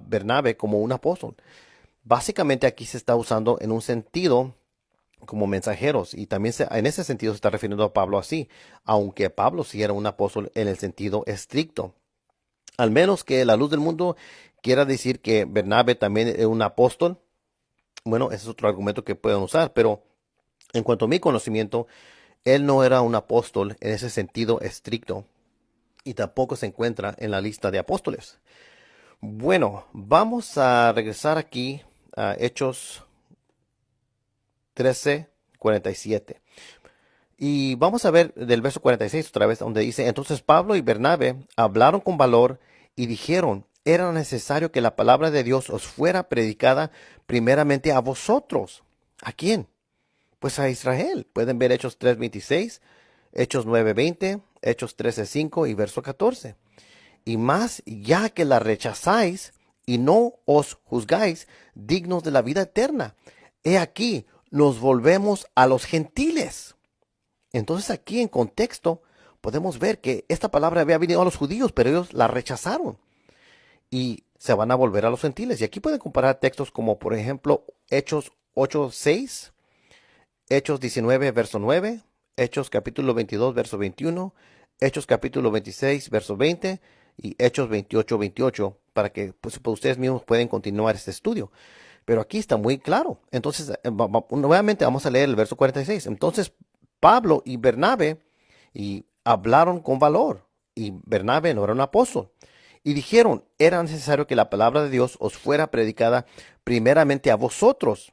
Bernabé como un apóstol. Básicamente aquí se está usando en un sentido como mensajeros, y también en ese sentido se está refiriendo a Pablo así, aunque Pablo sí era un apóstol en el sentido estricto. Al menos que la luz del mundo quiera decir que Bernabé también es un apóstol. Bueno, ese es otro argumento que pueden usar, pero en cuanto a mi conocimiento, él no era un apóstol en ese sentido estricto y tampoco se encuentra en la lista de apóstoles. Bueno, vamos a regresar aquí a Hechos 13:47. Y vamos a ver del verso 46 otra vez, donde dice, entonces Pablo y Bernabé hablaron con valor y dijeron, era necesario que la palabra de Dios os fuera predicada primeramente a vosotros. ¿A quién? Pues a Israel. Pueden ver Hechos 3:26, Hechos 9:20, Hechos 13:5 y verso 14. Y más ya que la rechazáis y no os juzgáis dignos de la vida eterna. He aquí, nos volvemos a los gentiles. Entonces aquí en contexto podemos ver que esta palabra había venido a los judíos, pero ellos la rechazaron y se van a volver a los gentiles. Y aquí pueden comparar textos como por ejemplo Hechos 8:6, Hechos 19, verso 9, Hechos capítulo 22, verso 21, Hechos capítulo 26, verso 20 y Hechos 28:28, para que pues, ustedes mismos pueden continuar este estudio. Pero aquí está muy claro. Entonces, nuevamente vamos a leer el verso 46. Entonces, Pablo y Bernabé hablaron con valor, y Bernabé no era un apóstol. Y dijeron, era necesario que la palabra de Dios os fuera predicada primeramente a vosotros,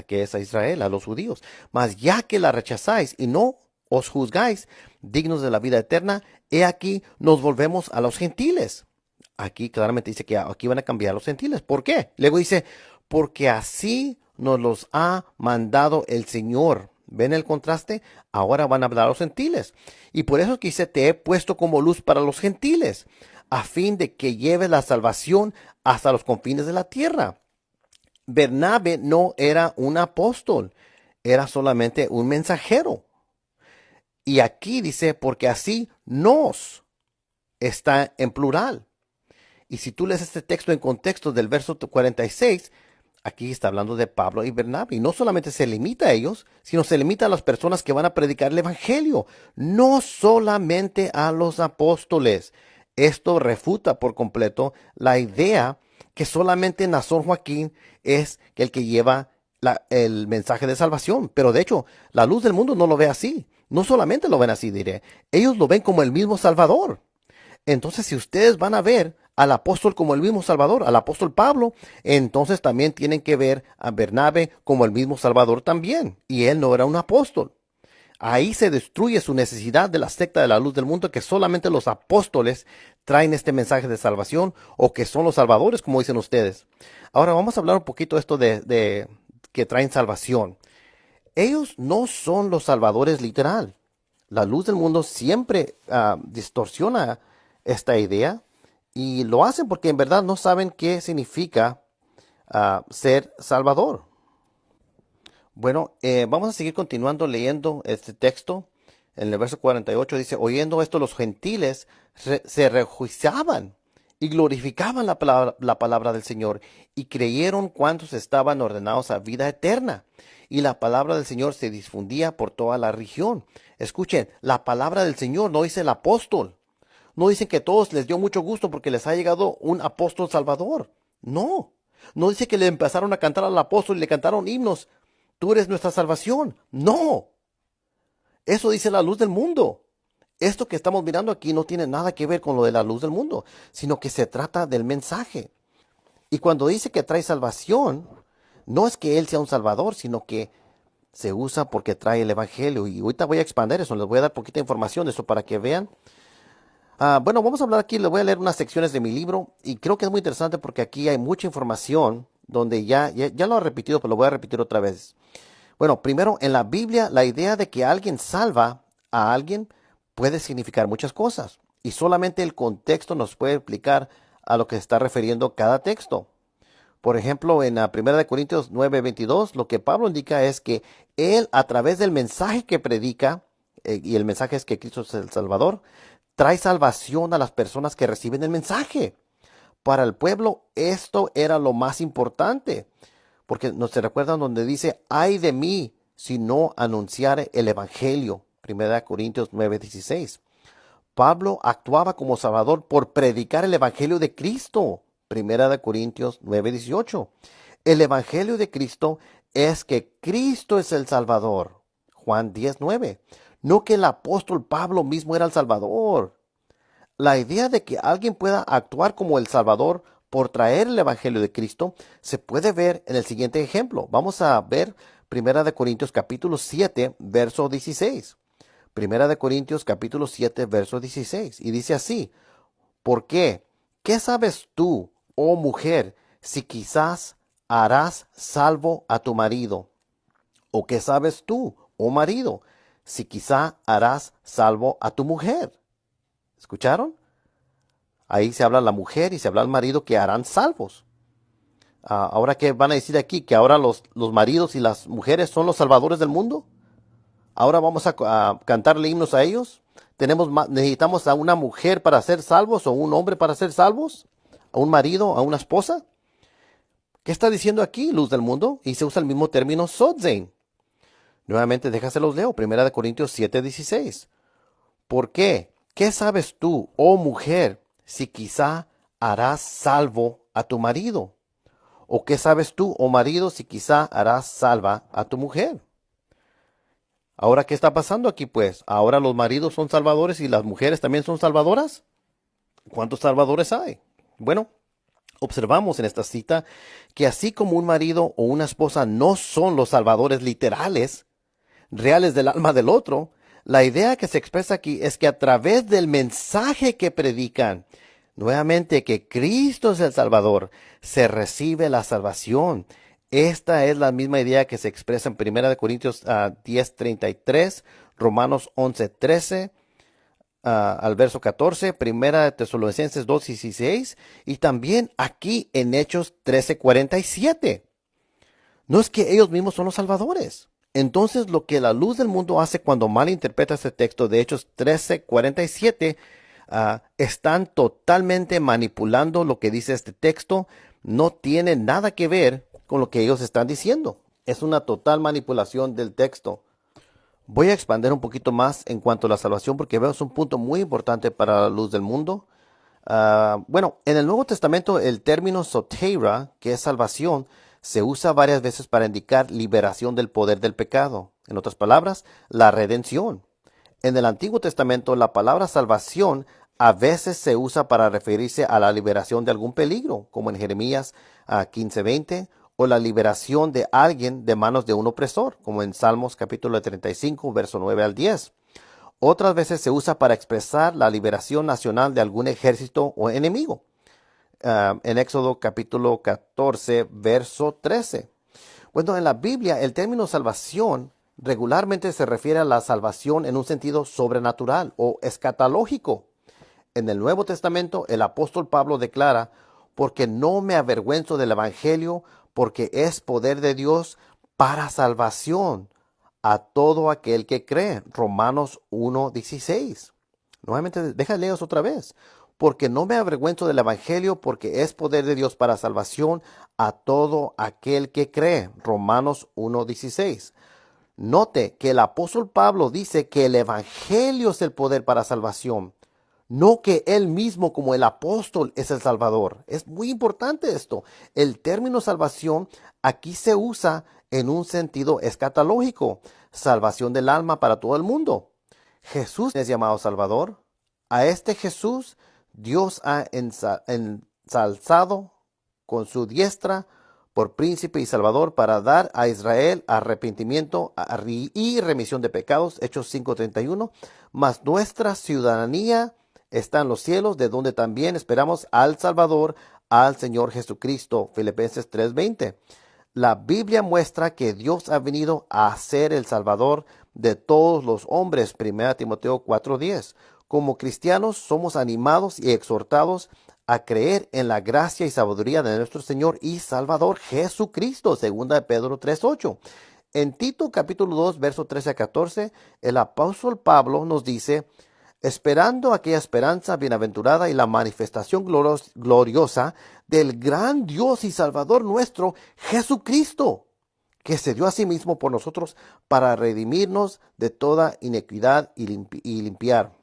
que es a Israel, a los judíos. Mas ya que la rechazáis y no os juzgáis dignos de la vida eterna, he aquí nos volvemos a los gentiles. Aquí claramente dice que aquí van a cambiar a los gentiles. ¿Por qué? Luego dice, porque así nos los ha mandado el Señor. ¿Ven el contraste? Ahora van a hablar a los gentiles. Y por eso dice, te he puesto como luz para los gentiles, a fin de que lleve la salvación hasta los confines de la tierra. Bernabé no era un apóstol, era solamente un mensajero. Y aquí dice, porque así nos, está en plural. Y si tú lees este texto en contexto del verso 46, aquí está hablando de Pablo y Bernabé. Y no solamente se limita a ellos, sino se limita a las personas que van a predicar el evangelio, no solamente a los apóstoles. Esto refuta por completo la idea que solamente Nazón Joaquín es el que lleva el mensaje de salvación. Pero de hecho, la luz del mundo no lo ve así. No solamente lo ven así, diré. Ellos lo ven como el mismo Salvador. Entonces, si ustedes van a ver al apóstol como el mismo Salvador, al apóstol Pablo, entonces también tienen que ver a Bernabé como el mismo Salvador también. Y él no era un apóstol. Ahí se destruye su necesidad de la secta de la luz del mundo, que solamente los apóstoles traen este mensaje de salvación, o que son los salvadores, como dicen ustedes. Ahora vamos a hablar un poquito de esto de que traen salvación. Ellos no son los salvadores literal. La luz del mundo siempre distorsiona esta idea, y lo hacen porque en verdad no saben qué significa ser salvador. Bueno, vamos a seguir continuando leyendo este texto. En el verso 48 dice, oyendo esto los gentiles se regocijaban y glorificaban la palabra del Señor, y creyeron cuantos estaban ordenados a vida eterna. Y la palabra del Señor se difundía por toda la región. Escuchen, la palabra del Señor, no dice el apóstol. No dicen que a todos les dio mucho gusto porque les ha llegado un apóstol salvador. No, no dice que le empezaron a cantar al apóstol y le cantaron himnos. Tú eres nuestra salvación. No, eso dice la luz del mundo. Esto que estamos mirando aquí no tiene nada que ver con lo de la luz del mundo, sino que se trata del mensaje. Y cuando dice que trae salvación, no es que Él sea un salvador, sino que se usa porque trae el evangelio. Y ahorita voy a expandir eso, les voy a dar poquita información de eso para que vean. Bueno, vamos a hablar aquí, les voy a leer unas secciones de mi libro, y creo que es muy interesante porque aquí hay mucha información donde ya lo he repetido, pero lo voy a repetir otra vez. Bueno, primero, en la Biblia, la idea de que alguien salva a alguien puede significar muchas cosas, y solamente el contexto nos puede explicar a lo que se está refiriendo cada texto. Por ejemplo, en la 1 Corintios 9:22, lo que Pablo indica es que él, a través del mensaje que predica, y el mensaje es que Cristo es el Salvador, trae salvación a las personas que reciben el mensaje. Para el pueblo esto era lo más importante, porque nos recuerdan donde dice, ay de mí si no anunciare el evangelio. 1 Corintios 9:16. Pablo actuaba como salvador por predicar el evangelio de Cristo. 1 Corintios 9:18. El evangelio de Cristo es que Cristo es el Salvador. Juan 10:9. No que el apóstol Pablo mismo era el Salvador. La idea de que alguien pueda actuar como el Salvador por traer el evangelio de Cristo se puede ver en el siguiente ejemplo. Vamos a ver 1 Corintios capítulo 7, verso 16. 1 Corintios capítulo 7, verso 16. Y dice así, ¿por qué? ¿qué sabes tú, oh mujer, si quizás harás salvo a tu marido? ¿O qué sabes tú, oh marido, si quizá harás salvo a tu mujer? ¿Escucharon? Ahí se habla a la mujer y se habla al marido que harán salvos. Ahora, ¿qué van a decir aquí? ¿Que ahora los maridos y las mujeres son los salvadores del mundo? ¿Ahora vamos a cantarle himnos a ellos? ¿Necesitamos a una mujer para ser salvos o un hombre para ser salvos? ¿A un marido, a una esposa? ¿Qué está diciendo aquí, luz del mundo? Y se usa el mismo término sotzein. Nuevamente, déjaselos leo. 1 Corintios 7:16. ¿Por qué? ¿Qué sabes tú, oh mujer, si quizá harás salvo a tu marido? ¿O qué sabes tú, oh marido, si quizá harás salva a tu mujer? Ahora, ¿qué está pasando aquí, pues? ¿Ahora los maridos son salvadores y las mujeres también son salvadoras? ¿Cuántos salvadores hay? Bueno, observamos en esta cita que así como un marido o una esposa no son los salvadores literales, reales del alma del otro, la idea que se expresa aquí es que a través del mensaje que predican, nuevamente que Cristo es el Salvador, se recibe la salvación. Esta es la misma idea que se expresa en 1 Corintios 10:33, Romanos 11:13, al verso 14, 1 Tesalonicenses 2:16 y también aquí en Hechos 13:47. No es que ellos mismos son los salvadores. Entonces, lo que la luz del mundo hace cuando malinterpreta este texto de Hechos 13:47, están totalmente manipulando lo que dice este texto. No tiene nada que ver con lo que ellos están diciendo. Es una total manipulación del texto. Voy a expandir un poquito más en cuanto a la salvación porque veo es un punto muy importante para la luz del mundo. Bueno, en el Nuevo Testamento el término soteira, que es salvación, se usa varias veces para indicar liberación del poder del pecado. En otras palabras, la redención. En el Antiguo Testamento, la palabra salvación a veces se usa para referirse a la liberación de algún peligro, como en Jeremías 15:20, o la liberación de alguien de manos de un opresor, como en Salmos capítulo 35, verso 9 al 10. Otras veces se usa para expresar la liberación nacional de algún ejército o enemigo. En Éxodo capítulo 14, verso 13. Bueno, en la Biblia el término salvación regularmente se refiere a la salvación en un sentido sobrenatural o escatológico. En el Nuevo Testamento el apóstol Pablo declara, porque no me avergüenzo del Evangelio, porque es poder de Dios para salvación a todo aquel que cree. Romanos 1:16. Nuevamente, déjame leerlos otra vez. Porque no me avergüenzo del Evangelio, porque es poder de Dios para salvación a todo aquel que cree. Romanos 1:16. Note que el apóstol Pablo dice que el Evangelio es el poder para salvación, no que él mismo como el apóstol es el Salvador. Es muy importante esto. El término salvación aquí se usa en un sentido escatológico, salvación del alma para todo el mundo. Jesús es llamado Salvador. A este Jesús Dios ha ensalzado con su diestra por príncipe y salvador para dar a Israel arrepentimiento y remisión de pecados. Hechos 5:31. Mas nuestra ciudadanía está en los cielos, de donde también esperamos al Salvador, al Señor Jesucristo. Filipenses 3:20. La Biblia muestra que Dios ha venido a ser el Salvador de todos los hombres. 1 Timoteo 4:10. Como cristianos somos animados y exhortados a creer en la gracia y sabiduría de nuestro Señor y Salvador Jesucristo. 2 Pedro 3:8. En Tito capítulo 2, verso 13 a 14, el apóstol Pablo nos dice, esperando aquella esperanza bienaventurada y la manifestación gloriosa del gran Dios y Salvador nuestro, Jesucristo, que se dio a sí mismo por nosotros para redimirnos de toda iniquidad y limpiar.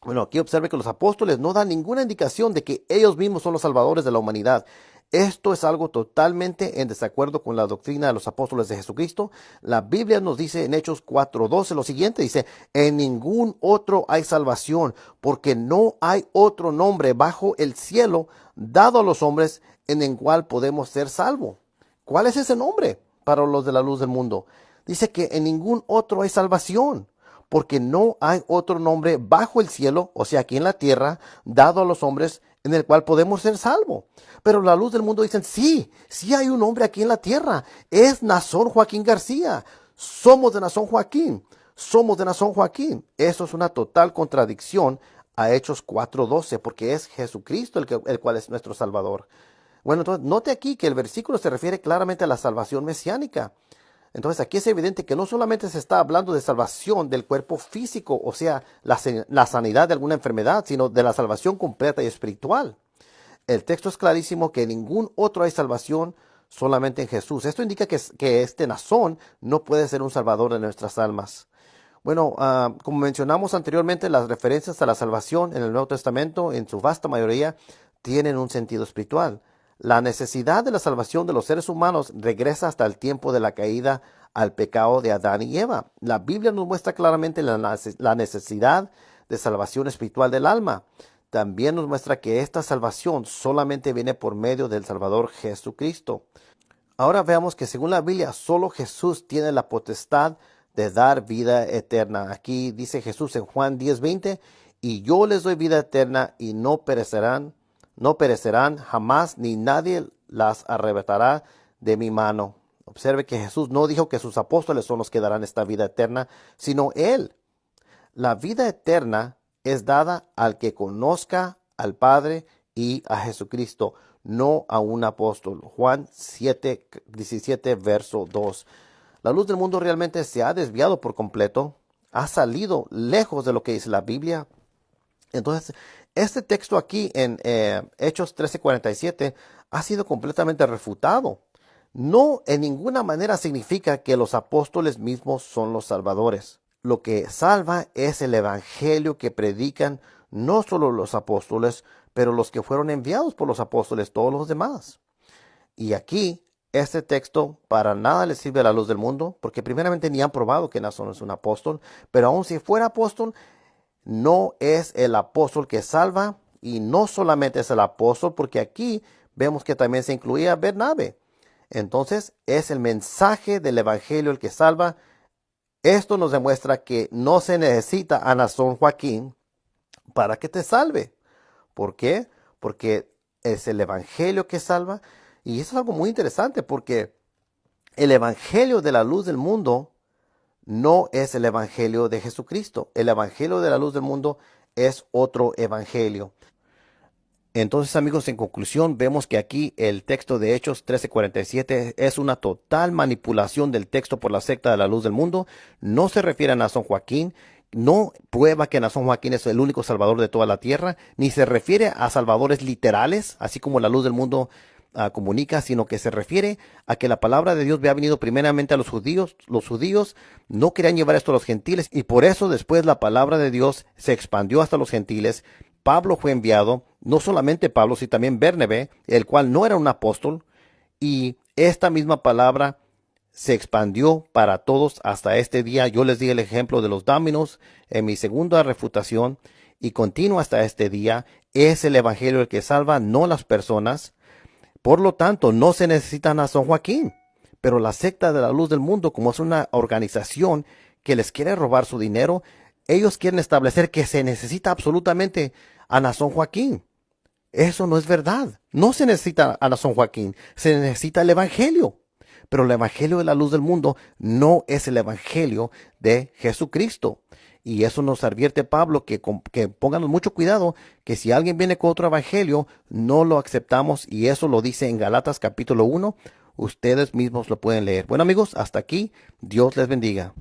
Bueno, aquí observe que los apóstoles no dan ninguna indicación de que ellos mismos son los salvadores de la humanidad. Esto es algo totalmente en desacuerdo con la doctrina de los apóstoles de Jesucristo. La Biblia nos dice en Hechos 4:12 lo siguiente, dice, en ningún otro hay salvación, porque no hay otro nombre bajo el cielo dado a los hombres en el cual podemos ser salvos. ¿Cuál es ese nombre para los de la luz del mundo? Dice que en ningún otro hay salvación, porque no hay otro nombre bajo el cielo, o sea, aquí en la tierra, dado a los hombres en el cual podemos ser salvos. Pero la luz del mundo dicen, sí, sí hay un hombre aquí en la tierra. Es Nazón Joaquín García. Somos de Nazón Joaquín. Somos de Nazón Joaquín. Eso es una total contradicción a Hechos 4:12, porque es Jesucristo el cual es nuestro Salvador. Bueno, entonces note aquí que el versículo se refiere claramente a la salvación mesiánica. Entonces aquí es evidente que no solamente se está hablando de salvación del cuerpo físico, o sea, la sanidad de alguna enfermedad, sino de la salvación completa y espiritual. El texto es clarísimo que en ningún otro hay salvación, solamente en Jesús. Esto indica que este Nazón no puede ser un salvador de nuestras almas. Bueno, como mencionamos anteriormente, las referencias a la salvación en el Nuevo Testamento, en su vasta mayoría, tienen un sentido espiritual. La necesidad de la salvación de los seres humanos regresa hasta el tiempo de la caída al pecado de Adán y Eva. La Biblia nos muestra claramente la necesidad de salvación espiritual del alma. También nos muestra que esta salvación solamente viene por medio del Salvador Jesucristo. Ahora veamos que según la Biblia, solo Jesús tiene la potestad de dar vida eterna. Aquí dice Jesús en Juan 10:20, y yo les doy vida eterna y no perecerán jamás, ni nadie las arrebatará de mi mano. Observe que Jesús no dijo que sus apóstoles son los que darán esta vida eterna, sino Él. La vida eterna es dada al que conozca al Padre y a Jesucristo, no a un apóstol. Juan 7:17, verso 2. La luz del mundo realmente se ha desviado por completo, ha salido lejos de lo que dice la Biblia. Entonces, este texto aquí en Hechos 13:47 ha sido completamente refutado. No en ninguna manera significa que los apóstoles mismos son los salvadores. Lo que salva es el evangelio que predican no solo los apóstoles, pero los que fueron enviados por los apóstoles, todos los demás. Y aquí, este texto para nada le sirve a la luz del mundo, porque primeramente ni han probado que Nazón es un apóstol, pero aun si fuera apóstol, no es el apóstol que salva, y no solamente es el apóstol, porque aquí vemos que también se incluía Bernabé. Entonces, es el mensaje del evangelio el que salva. Esto nos demuestra que no se necesita a Nazón Joaquín para que te salve. ¿Por qué? Porque es el evangelio que salva. Y eso es algo muy interesante, porque el evangelio de la luz del mundo no es el evangelio de Jesucristo. El evangelio de la luz del mundo es otro evangelio. Entonces, amigos, en conclusión, vemos que aquí el texto de Hechos 13:47 es una total manipulación del texto por la secta de la luz del mundo. No se refiere a Nazón Joaquín, no prueba que Nazón Joaquín es el único salvador de toda la tierra, ni se refiere a salvadores literales, así como la luz del mundo comunica, sino que se refiere a que la palabra de Dios había venido primeramente a los judíos. Los judíos no querían llevar esto a los gentiles, y por eso después la palabra de Dios se expandió hasta los gentiles. Pablo fue enviado, no solamente Pablo, sino también Bernabé, el cual no era un apóstol, y esta misma palabra se expandió para todos hasta este día. Yo les di el ejemplo de los Dominos en mi segunda refutación, y continúa hasta este día. Es el evangelio el que salva, no las personas. Por lo tanto, no se necesita a Nazón Joaquín. Pero la secta de la luz del mundo, como es una organización que les quiere robar su dinero, ellos quieren establecer que se necesita absolutamente a Nazón Joaquín. Eso no es verdad. No se necesita a Nazón Joaquín, se necesita el evangelio. Pero el evangelio de la luz del mundo no es el evangelio de Jesucristo. Y eso nos advierte Pablo, que pongamos mucho cuidado, que si alguien viene con otro evangelio, no lo aceptamos, y eso lo dice en Galatas capítulo 1. Ustedes mismos lo pueden leer. Bueno, amigos, hasta aquí. Dios les bendiga.